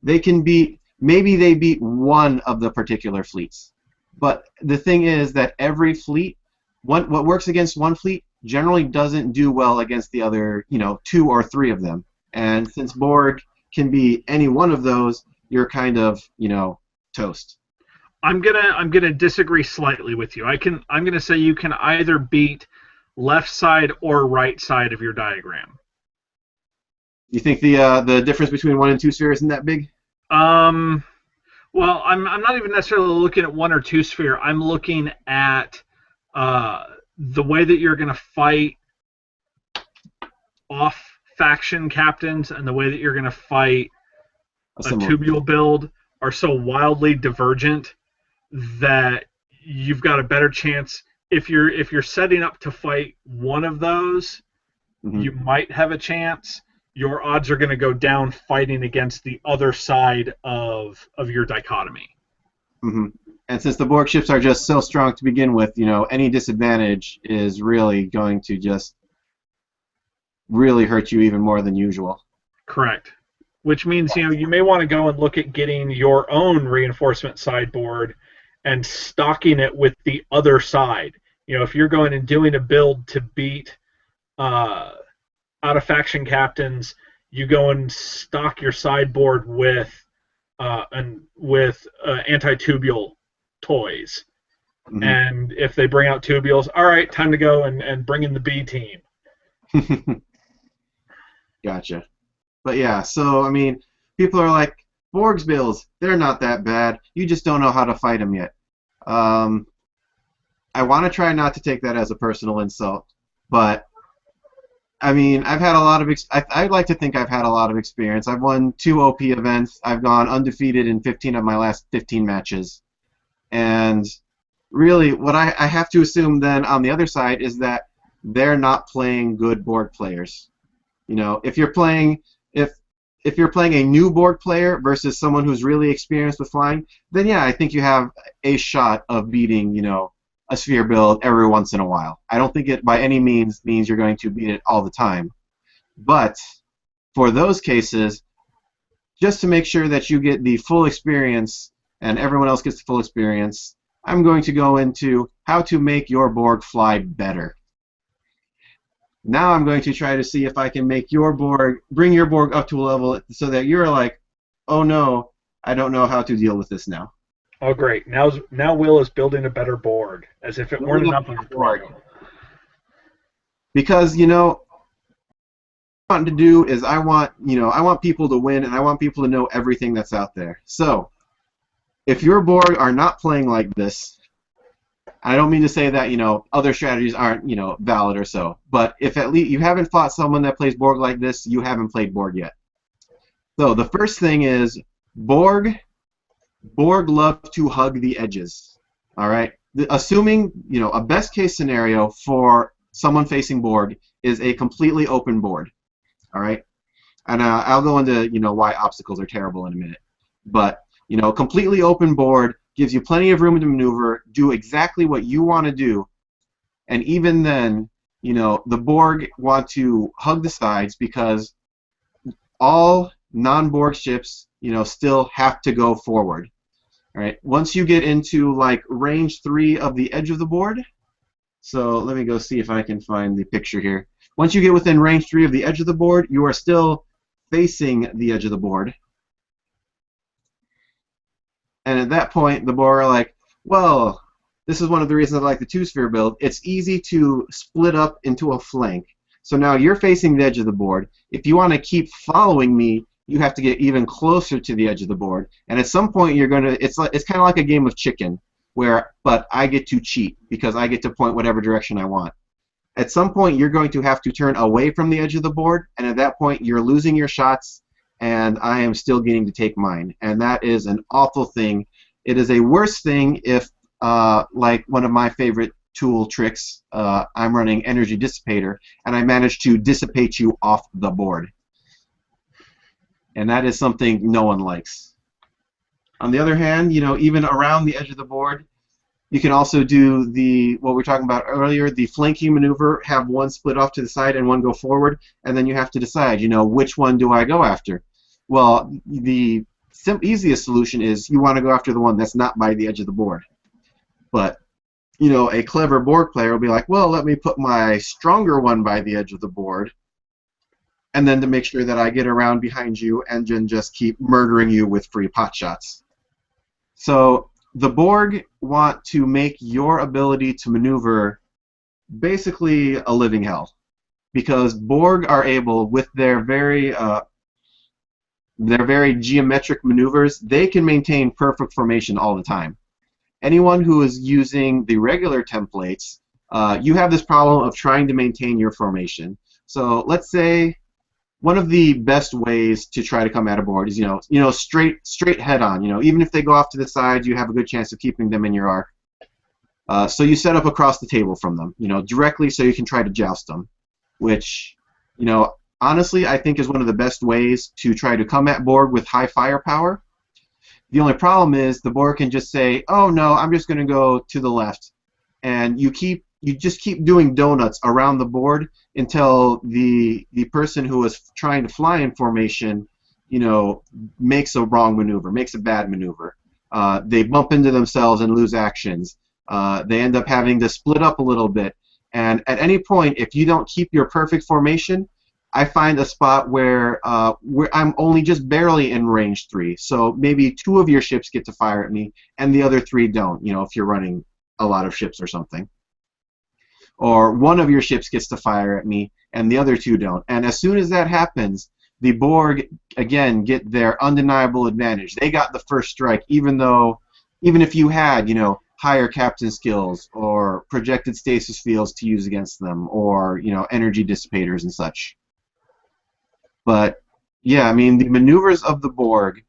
they can beat. Maybe they beat one of the particular fleets. But the thing is that every fleet, what works against one fleet generally doesn't do well against the other, 2 or 3 of them. And since Borg can be any one of those, you're kind of, toast. I'm gonna disagree slightly with you. I'm gonna say you can either beat left side or right side of your diagram. You think the difference between 1 and 2 sphere isn't that big? Well, I'm not even necessarily looking at 1 or 2 sphere. I'm looking at the way that you're going to fight off faction captains and the way that you're going to fight a tubule build are so wildly divergent that you've got a better chance. If you're setting up to fight one of those, you might have a chance. Your odds are going to go down fighting against the other side of your dichotomy. And since the Borg ships are just so strong to begin with, any disadvantage is really going to just really hurt you even more than usual. Correct. Which means, you may want to go and look at getting your own reinforcement sideboard and stocking it with the other side. If you're going and doing a build to beat out-of-faction captains, you go and stock your sideboard with anti-tubule toys. And if they bring out tubules, all right, time to go and bring in the B team. Gotcha. But yeah, so, people are like, Borg's builds, they're not that bad. You just don't know how to fight them yet. I want to try not to take that as a personal insult, but I've had a lot of. I'd like to think I've had a lot of experience. I've won 2 OP events. I've gone undefeated in 15 of my last 15 matches. And really, what I have to assume then on the other side is that they're not playing good Borg players. If you're playing a new Borg player versus someone who's really experienced with flying, then yeah, I think you have a shot of beating, a sphere build every once in a while. I don't think it by any means you're going to beat it all the time. But for those cases, just to make sure that you get the full experience and everyone else gets the full experience, I'm going to go into how to make your Borg fly better. Now I'm going to try to see if I can make your Borg, bring your Borg up to a level so that you're like, oh no, I don't know how to deal with this now. Oh great! Now Will is building a better Borg, as if it weren't enough of a problem. Because what I want to do is I want people to win, and I want people to know everything that's out there. So if your Borg are not playing like this, I don't mean to say that other strategies aren't valid or so, but if at least you haven't fought someone that plays Borg like this, you haven't played Borg yet. So the first thing is Borg love to hug the edges. All right, assuming a best case scenario for someone facing Borg is a completely open board. All right, and I'll go into why obstacles are terrible in a minute. But completely open board, gives you plenty of room to maneuver, do exactly what you want to do, and even then, you know, the Borg want to hug the sides because all non-Borg ships, you know, still have to go forward. All right. Once you get into like range 3 of the edge of the board, so let me go see if I can find the picture here. Once you get within range 3 of the edge of the board, you are still facing the edge of the board. And at that point, the Borg are like, well, this is one of the reasons I like the two-sphere build. It's easy to split up into a flank. So now you're facing the edge of the board. If you want to keep following me, you have to get even closer to the edge of the board. And at some point, you're gonna. It's kind of like a game of chicken, but I get to cheat because I get to point whatever direction I want. At some point, you're going to have to turn away from the edge of the board, and at that point, you're losing your shots, and I am still getting to take mine. And that is an awful thing. It is a worse thing if, like one of my favorite tool tricks, I'm running Energy Dissipator, and I manage to dissipate you off the board. And that is something no one likes. On the other hand, you know, even around the edge of the board, you can also do what we were talking about earlier, the flanking maneuver, have one split off to the side and one go forward, and then you have to decide, you know, which one do I go after? Well, the easiest solution is you want to go after the one that's not by the edge of the board. But, you know, a clever Borg player will be like, well, let me put my stronger one by the edge of the board, and then to make sure that I get around behind you and then just keep murdering you with free pot shots. So the Borg want to make your ability to maneuver basically a living hell, because Borg are able, with their very geometric maneuvers, they can maintain perfect formation all the time. Anyone who is using the regular templates, you have this problem of trying to maintain your formation. So let's say one of the best ways to try to come at a board is, you know, straight head on. You know, even if they go off to the side, you have a good chance of keeping them in your arc. So you set up across the table from them, you know, directly, so you can try to joust them, which, you know, honestly, I think is one of the best ways to try to come at Borg with high firepower. The only problem is the Borg can just say, oh no, I'm just going to go to the left, and you just keep doing donuts around the board until the person who is trying to fly in formation, you know, makes a wrong maneuver, makes a bad maneuver. They bump into themselves and lose actions. They end up having to split up a little bit. And at any point, if you don't keep your perfect formation, I find a spot where I'm only just barely in range 3. So maybe 2 of your ships get to fire at me, and the other 3 don't, you know, if you're running a lot of ships or something. Or 1 of your ships gets to fire at me, and the other 2 don't. And as soon as that happens, the Borg, again, get their undeniable advantage. They got the first strike, even if you had, you know, higher captain skills or projected stasis fields to use against them, or, you know, energy dissipators and such. But yeah, I mean, the maneuvers of the Borg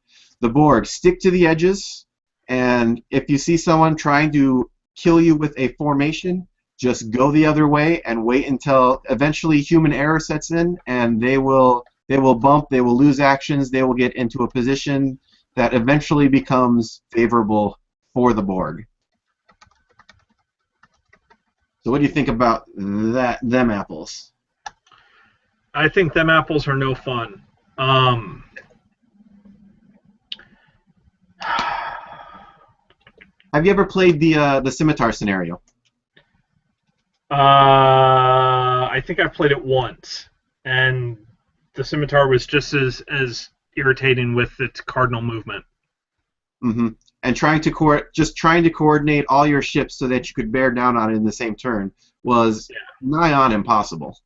stick to the edges, and if you see someone trying to kill you with a formation, just go the other way and wait until eventually human error sets in, and they will bump, they will lose actions, they will get into a position that eventually becomes favorable for the Borg. So what do you think about them apples? I think them apples are no fun. Have you ever played the scimitar scenario? I think I've played it once, and the scimitar was just as irritating with its cardinal movement. Mm-hmm. And trying to coordinate all your ships so that you could bear down on it in the same turn was nigh on impossible.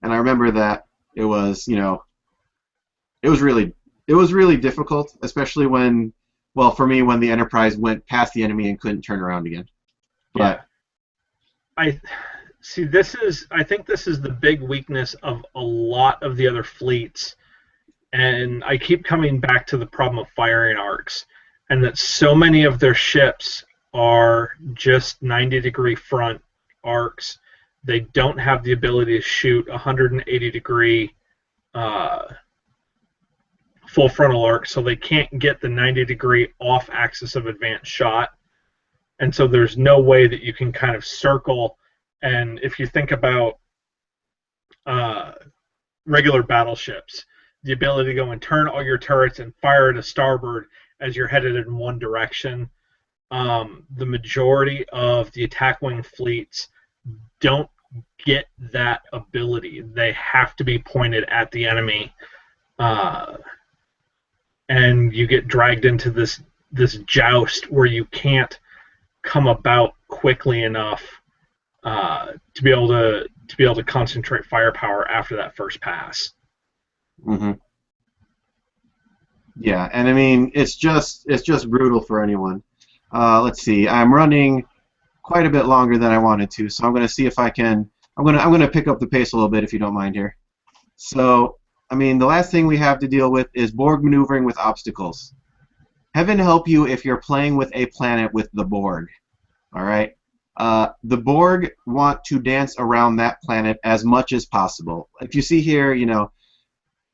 And I remember that it was, you know, it was really difficult, especially when, well, for me, when the Enterprise went past the enemy and couldn't turn around again. But I think this is the big weakness of a lot of the other fleets, and I keep coming back to the problem of firing arcs, and that so many of their ships are just 90-degree front arcs. They don't have the ability to shoot 180-degree full frontal arc, so they can't get the 90-degree off-axis of advance shot. And so there's no way that you can kind of circle. And if you think about regular battleships, the ability to go and turn all your turrets and fire to starboard as you're headed in one direction, the majority of the attack wing fleets don't get that ability. They have to be pointed at the enemy, and you get dragged into this joust where you can't come about quickly enough to be able to concentrate firepower after that first pass. Mm-hmm. Yeah, and I mean it's just brutal for anyone. Let's see. I'm running quite a bit longer than I wanted to, so I'm going to see if I can. I'm going to pick up the pace a little bit if you don't mind here. So, I mean, the last thing we have to deal with is Borg maneuvering with obstacles. Heaven help you if you're playing with a planet with the Borg. All right. The Borg want to dance around that planet as much as possible. If you see here, you know,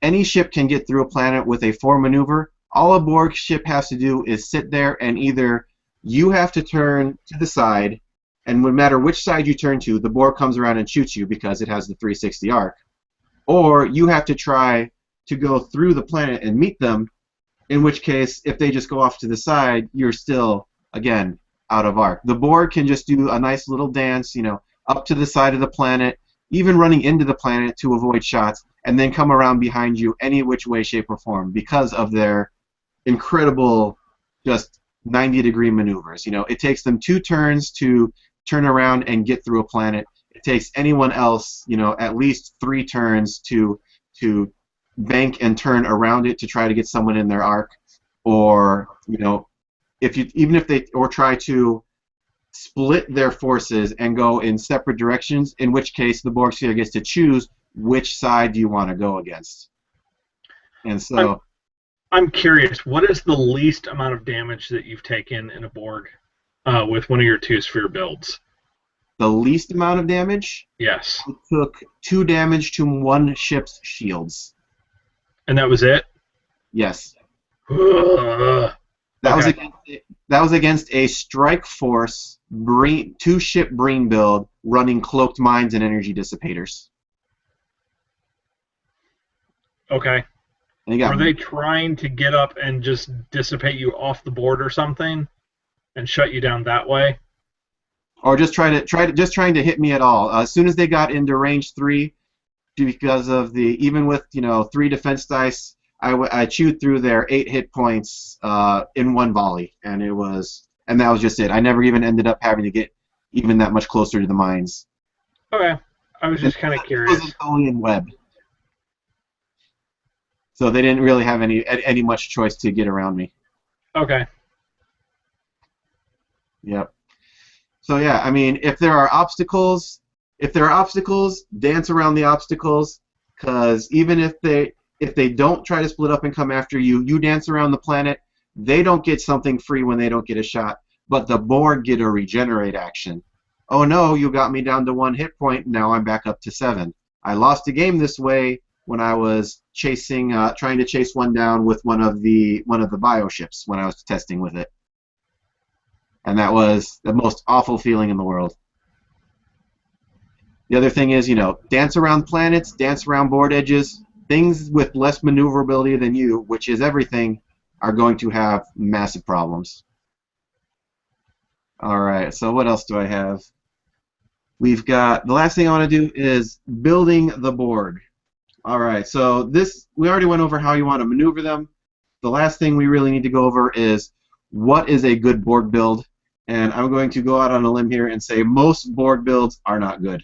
any ship can get through a planet with a 4 maneuver. All a Borg ship has to do is sit there, and either you have to turn to the side, and no matter which side you turn to, the Borg comes around and shoots you because it has the 360 arc. Or you have to try to go through the planet and meet them, in which case, if they just go off to the side, you're still, again, out of arc. The Borg can just do a nice little dance, you know, up to the side of the planet, even running into the planet to avoid shots, and then come around behind you any which way, shape, or form because of their incredible just 90-degree maneuvers. You know, it takes them 2 turns to turn around and get through a planet. It takes anyone else, you know, at least 3 turns to bank and turn around it to try to get someone in their arc, or, you know, even if they try to split their forces and go in separate directions, in which case the Borg sphere gets to choose which side do you want to go against. And so I'm curious, what is the least amount of damage that you've taken in a Borg with one of your 2 sphere builds? The least amount of damage? Yes. It took 2 damage to 1 ship's shields. And that was it? Yes. Okay. That was against a strike force 2-ship Breen build running cloaked mines and energy dissipators. Okay. And Are they trying to get up and just dissipate you off the board or something, and shut you down that way? Or just trying to hit me at all? As soon as they got into range 3, because of even with, you know, 3 defense dice, I chewed through their 8 hit points in 1 volley, and that was just it. I never even ended up having to get even that much closer to the mines. Okay, I was just kind of curious. It wasn't only in web, so they didn't really have any much choice to get around me. Okay. Yep. So yeah, I mean, if there are obstacles, dance around the obstacles, because even if they don't try to split up and come after you, you dance around the planet. They don't get something free when they don't get a shot, but the Borg get a regenerate action. Oh no, you got me down to 1 hit point. Now I'm back up to 7. I lost a game this way when I was trying to chase one down with one of the bio ships when I was testing with it, and that was the most awful feeling in the world. The other thing is, you know, dance around planets, dance around board edges. Things with less maneuverability than you, which is everything, are going to have massive problems. All right, so what else do I have? We've got, the last thing I want to do is building the Borg. All right, so we already went over how you want to maneuver them. The last thing we really need to go over is what is a good Borg build, and I'm going to go out on a limb here and say most Borg builds are not good.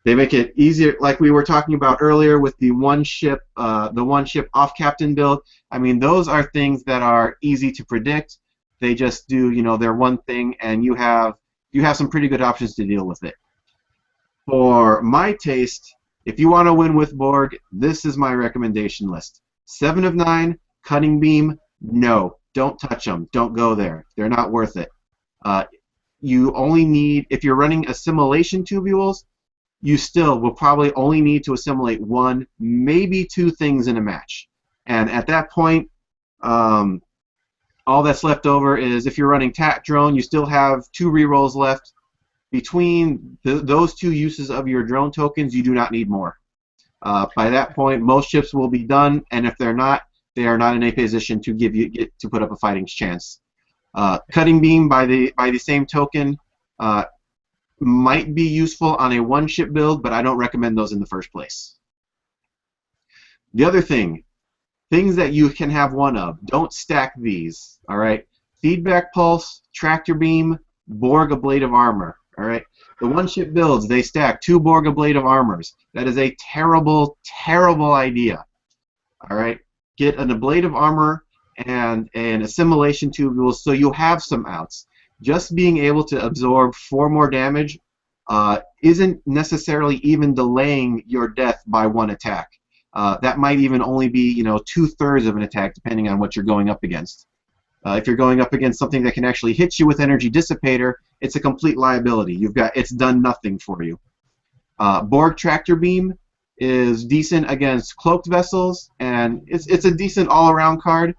They make it easier, like we were talking about earlier with the one ship off captain build. I mean, those are things that are easy to predict. They just do, you know, their one thing, and you have some pretty good options to deal with it. For my taste, if you want to win with Borg, this is my recommendation list. 7 of 9, cutting beam, no, don't touch them, don't go there. They're not worth it. You only need, if you're running assimilation tubules, you still will probably only need to assimilate 1, maybe 2 things in a match. And at that point, all that's left over is if you're running TAC drone, you still have 2 rerolls left. Between those 2 uses of your drone tokens, you do not need more. By that point, most ships will be done, and if they're not, they are not in a position to get to put up a fighting chance. Cutting beam by the same token might be useful on a 1-ship build, but I don't recommend those in the first place. The other thing, things that you can have one of, don't stack these. All right, feedback pulse, tractor beam, Borg ablative armor. All right, the 1-ship builds, they stack 2 Borg ablative armors. That is a terrible, terrible idea. All right, get an ablative armor and an assimilation tubule so you have some outs. Just being able to absorb 4 more damage isn't necessarily even delaying your death by 1 attack. That might even only be 2/3 of an attack, depending on what you're going up against. If you're going up against something that can actually hit you with energy dissipator, it's a complete liability. It's done nothing for you. Borg tractor beam is decent against cloaked vessels, and it's a decent all-around card.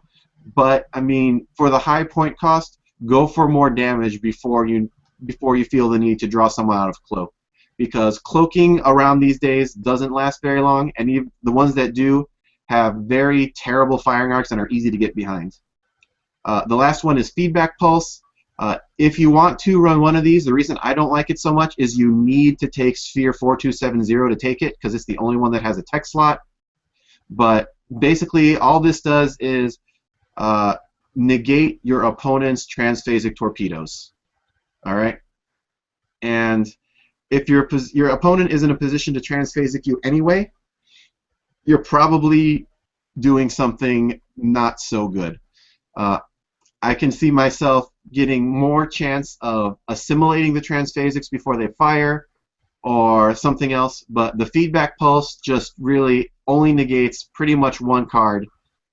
But I mean, for the high point cost, go for more damage before you feel the need to draw someone out of cloak, because cloaking around these days doesn't last very long, and even the ones that do have very terrible firing arcs and are easy to get behind. The last one is feedback pulse. If you want to run one of these, the reason I don't like it so much is you need to take Sphere 4270 to take it, because it's the only one that has a tech slot. But basically, all this does is negate your opponent's transphasic torpedoes. All right, and if your opponent is in a position to transphasic you anyway, you're probably doing something not so good. I can see myself getting more chance of assimilating the transphasics before they fire, or something else, but the feedback pulse just really only negates pretty much 1 card,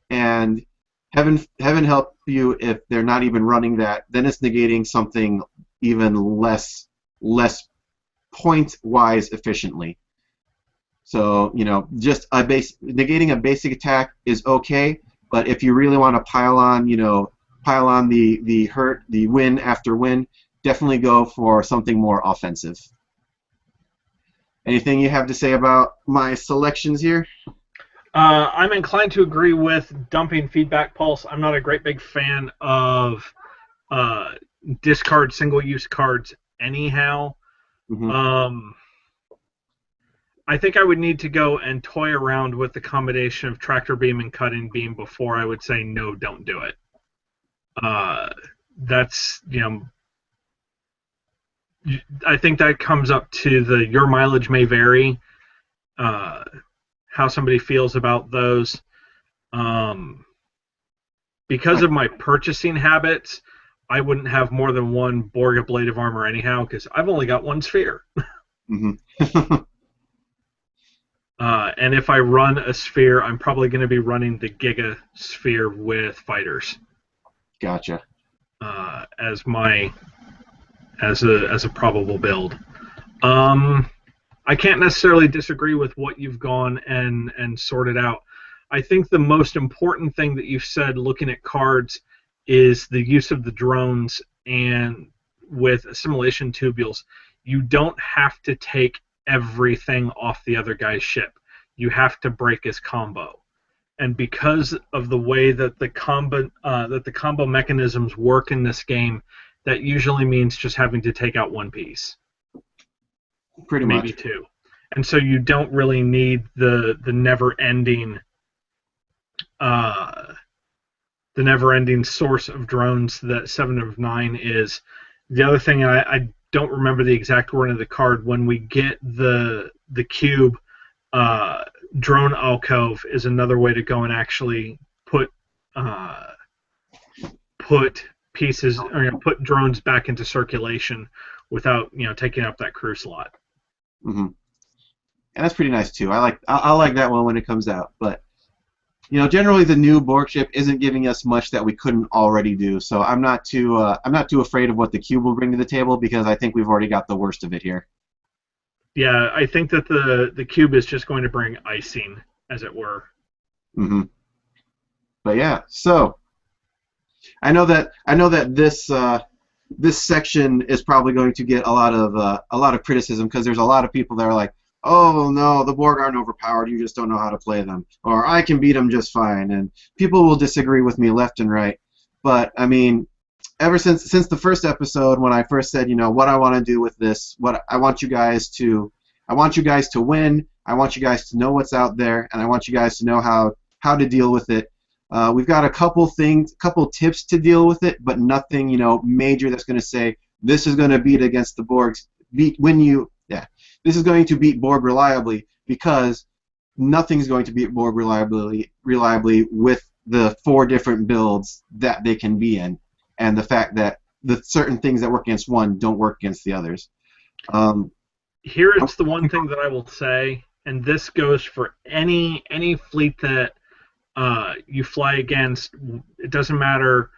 and heaven help you if they're not even running that, then it's negating something even less point-wise efficiently. So, just negating a basic attack is okay, but if you really want to pile on the hurt, the win after win, definitely go for something more offensive. Anything you have to say about my selections here? I'm inclined to agree with dumping feedback pulse. I'm not a great big fan of discard single-use cards anyhow. Mm-hmm. I think I would need to go and toy around with the combination of tractor beam and cutting beam before I would say no, don't do it. That's, I think that comes up to your mileage may vary, how somebody feels about those. Because of my purchasing habits, I wouldn't have more than 1 Borg ablative armor anyhow, because I've only got 1 sphere. Mm-hmm. And if I run a sphere, I'm probably going to be running the Giga sphere with fighters. Gotcha. As a probable build. I can't necessarily disagree with what you've gone and sorted out. I think the most important thing that you've said looking at cards is the use of the drones, and with assimilation tubules, you don't have to take everything off the other guy's ship. You have to break his combo. And because of the way that the combo mechanisms work in this game, that usually means just having to take out 1 piece. Pretty maybe much. 2. And so you don't really need the never-ending source of drones that 7 of 9 is. The other thing, I don't remember the exact wording of the card. When we get the cube, drone alcove is another way to go and actually put pieces, or put drones back into circulation without taking up that crew slot. Mm-hmm. And that's pretty nice too. I like that one when it comes out, but generally the new Borg ship isn't giving us much that we couldn't already do. So I'm not too afraid of what the cube will bring to the table, because I think we've already got the worst of it here. Yeah, I think that the cube is just going to bring icing, as it were. Mm-hmm. But yeah, so I know that this section is probably going to get a lot of criticism because there's a lot of people that are like, oh no, the Borg aren't overpowered, you just don't know how to play them, or I can beat them just fine, and people will disagree with me left and right. But I mean, ever since the first episode, when I first said, what I want to do with this, what I want you guys to win, I want you guys to know what's out there, and I want you guys to know how to deal with it. We've got a couple tips to deal with it, but nothing, major that's going to say this is going to beat against the Borgs. This is going to beat Borg reliably, because nothing's going to beat Borg reliably with the 4 different builds that they can be in, and the fact that the certain things that work against one don't work against the others. Here it's the one thing that I will say, and this goes for any fleet that you fly against. It doesn't matter,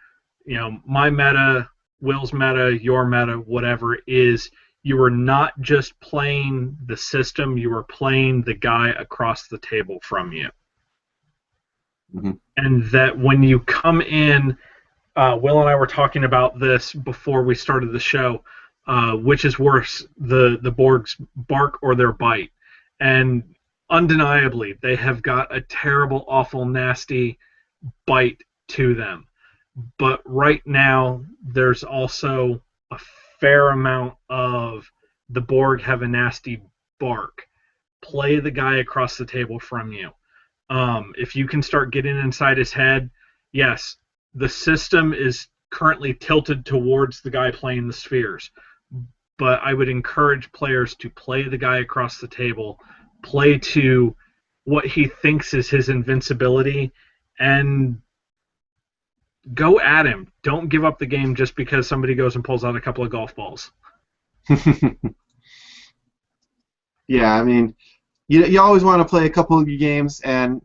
my meta, Will's meta, your meta, whatever, is you are not just playing the system, you are playing the guy across the table from you. Mm-hmm. And that when you come in, Will and I were talking about this before we started the show, which is worse, the Borg's bark or their bite. And undeniably, they have got a terrible, awful, nasty bite to them. But right now, there's also a fair amount of the Borg have a nasty bark. Play the guy across the table from you. If you can start getting inside his head, yes, the system is currently tilted towards the guy playing the spheres. But I would encourage players to play the guy across the table, play to what he thinks is his invincibility, and go at him. Don't give up the game just because somebody goes and pulls out a couple of golf balls. Yeah, I mean, you always want to play a couple of games, and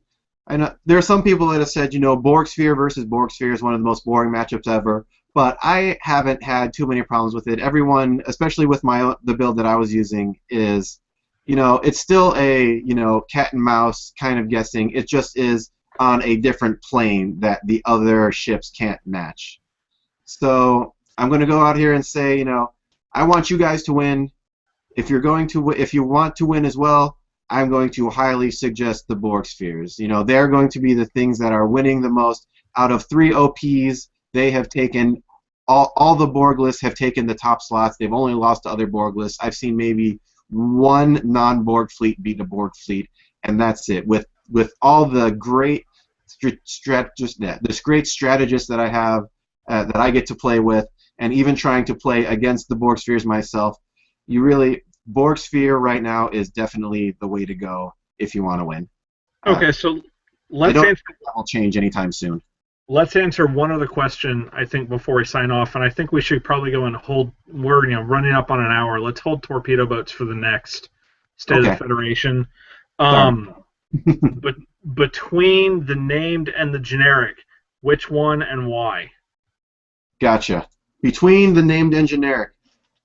I know there are some people that have said, Borg Sphere versus Borg Sphere is one of the most boring matchups ever, but I haven't had too many problems with it. Everyone, especially with the build that I was using, is, it's still a, cat and mouse kind of guessing. It just is on a different plane that the other ships can't match. So I'm going to go out here and say, I want you guys to win. If you want to win as well, I'm going to highly suggest the Borg spheres. They're going to be the things that are winning the most. Out of 3 OPs, they have taken all the Borg lists have taken the top slots. They've only lost to other Borg lists. I've seen maybe one non-Borg fleet beat a Borg fleet, and that's it. With all the great strategists that I have, that I get to play with, and even trying to play against the Borg spheres myself, Borg sphere right now is definitely the way to go if you want to win. Okay, so I don't think that will change anytime soon. Let's answer one other question, I think, before we sign off, and I think we should probably go and hold. We're running up on an hour. Let's hold torpedo boats for the next State of the Federation. But between the named and the generic, which one and why? Gotcha. Between the named and generic,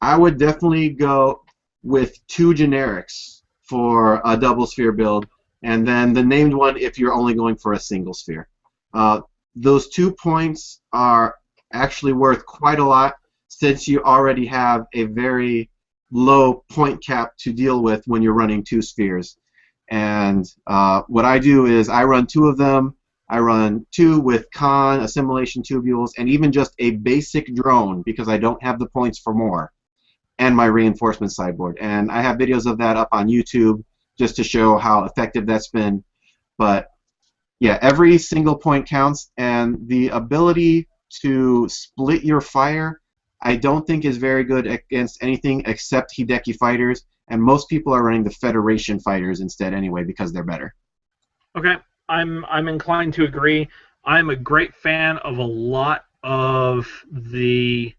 I would definitely go with 2 generics for a double sphere build, and then the named one if you're only going for a single sphere. Those 2 points are actually worth quite a lot, since you already have a very low point cap to deal with when you're running 2 spheres. And what I do is I run 2 of them. I run 2 with con, assimilation tubules, and even just a basic drone, because I don't have the points for more, and my reinforcement sideboard. And I have videos of that up on YouTube just to show how effective that's been. But yeah, every single point counts, and the ability to split your fire I don't think is very good against anything except Hideki fighters, and most people are running the Federation fighters instead anyway because they're better. Okay, I'm inclined to agree. I'm a great fan of a lot of the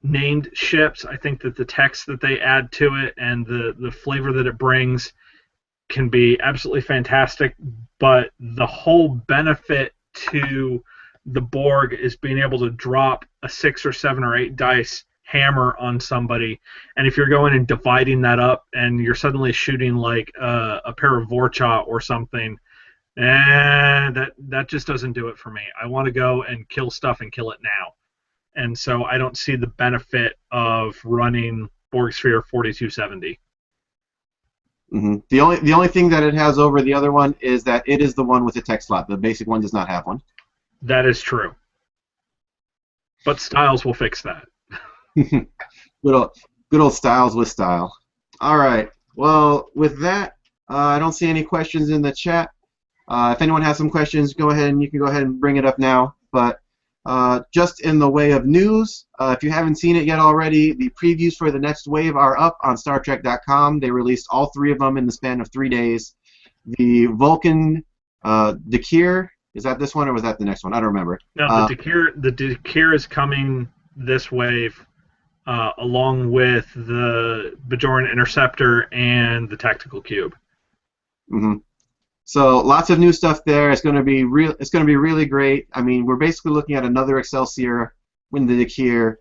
named ships. I think that the text that they add to it and the flavor that it brings can be absolutely fantastic, but the whole benefit to the Borg is being able to drop a 6 or 7 or 8 dice hammer on somebody, and if you're going and dividing that up and you're suddenly shooting like a pair of Vorcha or something, And that just doesn't do it for me. I want to go and kill stuff and kill it now. And so I don't see the benefit of running Borg Sphere 4270. Mm-hmm. The only thing that it has over the other one is that it is the one with the tech slot. The basic one does not have one. That is true. But Styles will fix that. Good old Styles with style. All right. Well, with that, I don't see any questions in the chat. If anyone has some questions, go ahead and you can go ahead and bring it up now. But just in the way of news, if you haven't seen it yet already, the previews for the next wave are up on StarTrek.com. They released all 3 of them in the span of 3 days. The Vulcan Dakir, is that this one or was that the next one? I don't remember. No, the Dakir is coming this wave along with the Bajoran Interceptor and the Tactical Cube. Mm-hmm. So lots of new stuff there. It's going to be really great. I mean, we're basically looking at another Excelsior with the Dakir.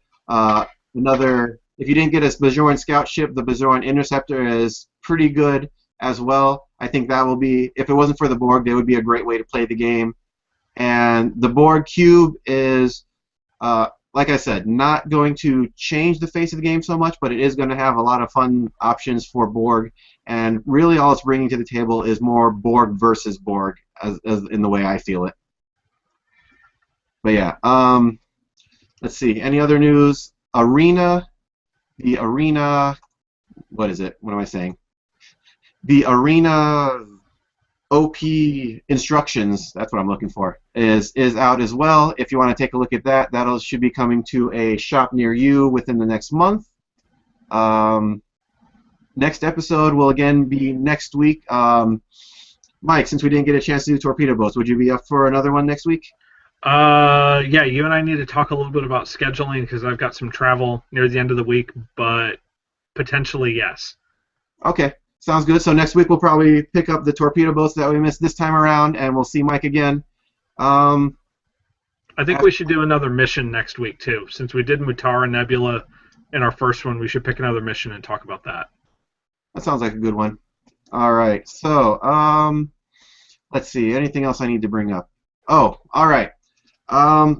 Another. If you didn't get a Bajoran scout ship, the Bajoran Interceptor is pretty good as well. I think that will be, if it wasn't for the Borg, they would be a great way to play the game. And the Borg Cube is, like I said, not going to change the face of the game so much, but it is going to have a lot of fun options for Borg. And really all it's bringing to the table is more Borg versus Borg, as in the way I feel it. But yeah, let's see. Any other news? Arena. The Arena. What is it? What am I saying? The Arena OP instructions, that's what I'm looking for, is out as well. If you want to take a look at that, that should be coming to a shop near you within the next month. Next episode will again be next week. Mike, since we didn't get a chance to do torpedo boats, would you be up for another one next week? Yeah, you and I need to talk a little bit about scheduling because I've got some travel near the end of the week, but potentially yes. Okay, sounds good. So next week we'll probably pick up the torpedo boats that we missed this time around, and we'll see Mike again. I think we should do another mission next week too. Since we did Mutara Nebula in our first one, we should pick another mission and talk about that. That sounds like a good one. All right. So, let's see. Anything else I need to bring up? Oh, all right. I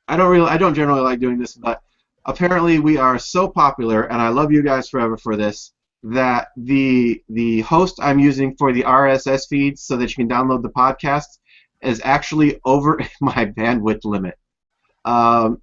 don't generally like doing this, but apparently we are so popular, and I love you guys forever for this, that the host I'm using for the RSS feed so that you can download the podcast is actually over my bandwidth limit.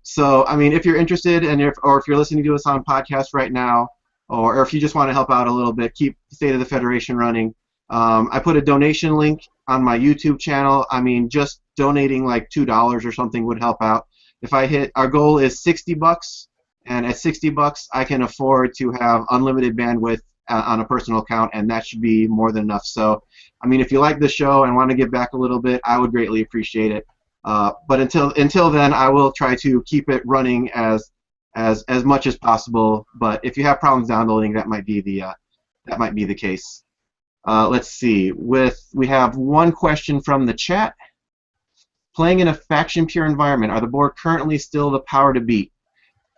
So, I mean, if you're interested, and if you're listening to us on podcast right now, or if you just want to help out a little bit, keep State of the Federation running. I put a donation link on my YouTube channel. I mean, just donating like $2 or something would help out. If I hit, our goal is $60, and at $60, I can afford to have unlimited bandwidth on a personal account, and that should be more than enough. So, I mean, if you like the show and want to give back a little bit, I would greatly appreciate it. But until then, I will try to keep it running as much as possible. But if you have problems downloading, that might be the case. Let's see. We have one question from the chat. Playing in a faction pure environment, are the Borg currently still the power to beat?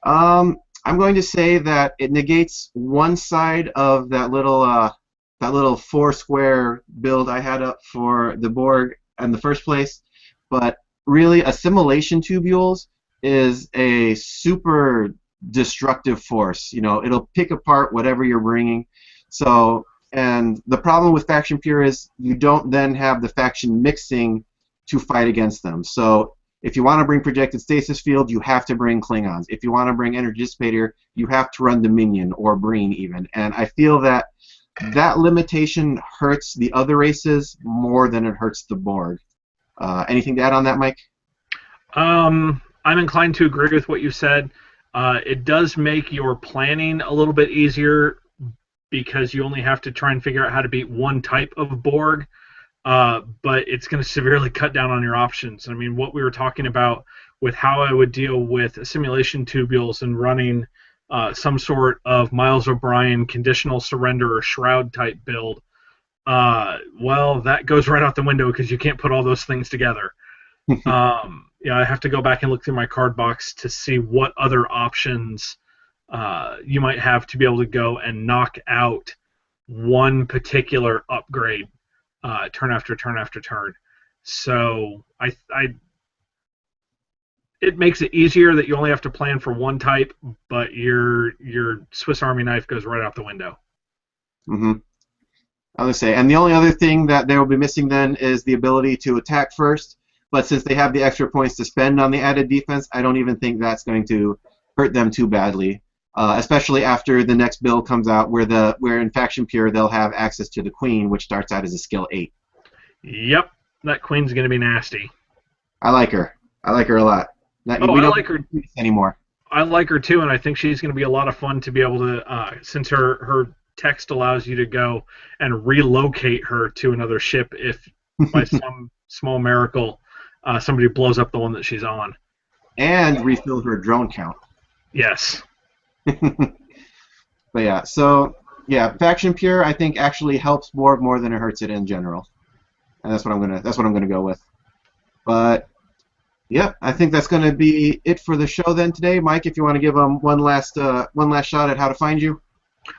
I'm going to say that it negates one side of that little 4-square build I had up for the Borg in the first place. But really, assimilation tubules is a super destructive force. You know, it'll pick apart whatever you're bringing. So, and the problem with faction pure is you don't then have the faction mixing to fight against them. So if you want to bring projected stasis field, you have to bring Klingons. If you want to bring energy dissipator, you have to run Dominion or Breen even. And I feel that that limitation hurts the other races more than it hurts the Borg. Anything to add on that, Mike? I'm inclined to agree with what you said. It does make your planning a little bit easier because you only have to try and figure out how to beat one type of Borg, but it's going to severely cut down on your options. I mean, what we were talking about with how I would deal with assimilation tubules and running some sort of Miles O'Brien conditional surrender or shroud type build, well, that goes right out the window because you can't put all those things together. I have to go back and look through my card box to see what other options you might have to be able to go and knock out one particular upgrade turn after turn after turn. So it makes it easier that you only have to plan for one type, but your Swiss Army knife goes right out the window. Mm-hmm. I was gonna say, and the only other thing that they will be missing then is the ability to attack first. But since they have the extra points to spend on the added defense, I don't even think that's going to hurt them too badly. Especially after the next build comes out, where in Faction Pure they'll have access to the Queen, which starts out as a skill 8. Yep, that Queen's going to be nasty. I like her. I like her a lot. I like her anymore. I like her too, and I think she's going to be a lot of fun to be able to, since her text allows you to go and relocate her to another ship if by some small miracle somebody blows up the one that she's on. And refill her drone count. Yes. But yeah, so yeah, Faction Pure I think actually helps Borg more than it hurts it in general, and that's what I'm gonna go with. But yeah, I think that's gonna be it for the show then today. Mike, if you want to give them one last shot at how to find you.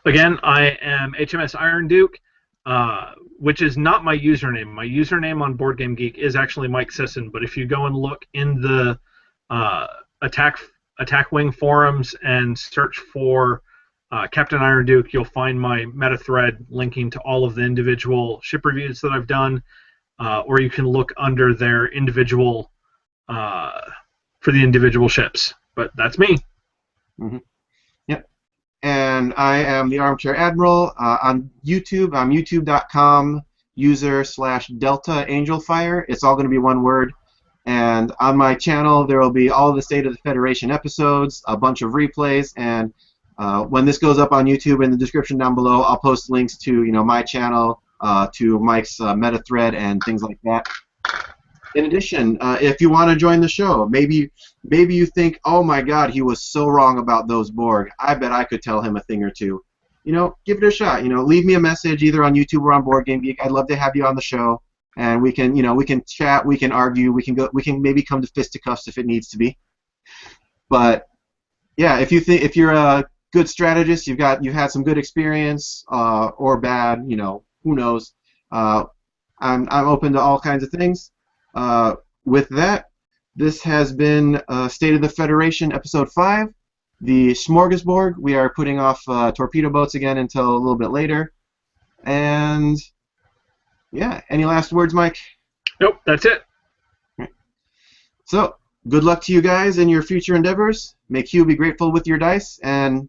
Again, I am HMS Iron Duke, which is not my username. My username on Board Game Geek is actually Mike Sisson, but if you go and look in the Attack Wing forums and search for Captain Iron Duke, you'll find my meta thread linking to all of the individual ship reviews that I've done, or you can look under their individual for the individual ships. But that's me. Mm-hmm. Yep. And I am the Armchair Admiral on YouTube. I'm youtube.com user/Delta Angelfire. It's all going to be one word. And on my channel, there will be all the State of the Federation episodes, a bunch of replays, and when this goes up on YouTube, in the description down below, I'll post links to my channel, to Mike's meta thread, and things like that. In addition, if you want to join the show, maybe you think, oh my God, he was so wrong about those Borg. I bet I could tell him a thing or two. Give it a shot. Leave me a message either on YouTube or on Board Game Geek. I'd love to have you on the show. And we can chat, we can argue, we can maybe come to fisticuffs if it needs to be. But yeah, if you're a good strategist, you've had some good experience, or bad, who knows. I'm open to all kinds of things. With that, this has been State of the Federation Episode 5, the SmorgasBORG. We are putting off torpedo boats again until a little bit later, and. Yeah, any last words, Mike? Nope, that's it. Right. So, good luck to you guys in your future endeavors. May Q be grateful with your dice, and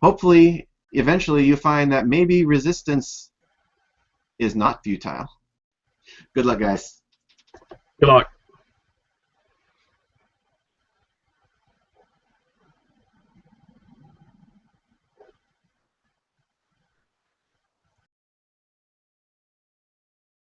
hopefully, eventually, you find that maybe resistance is not futile. Good luck, guys. Good luck.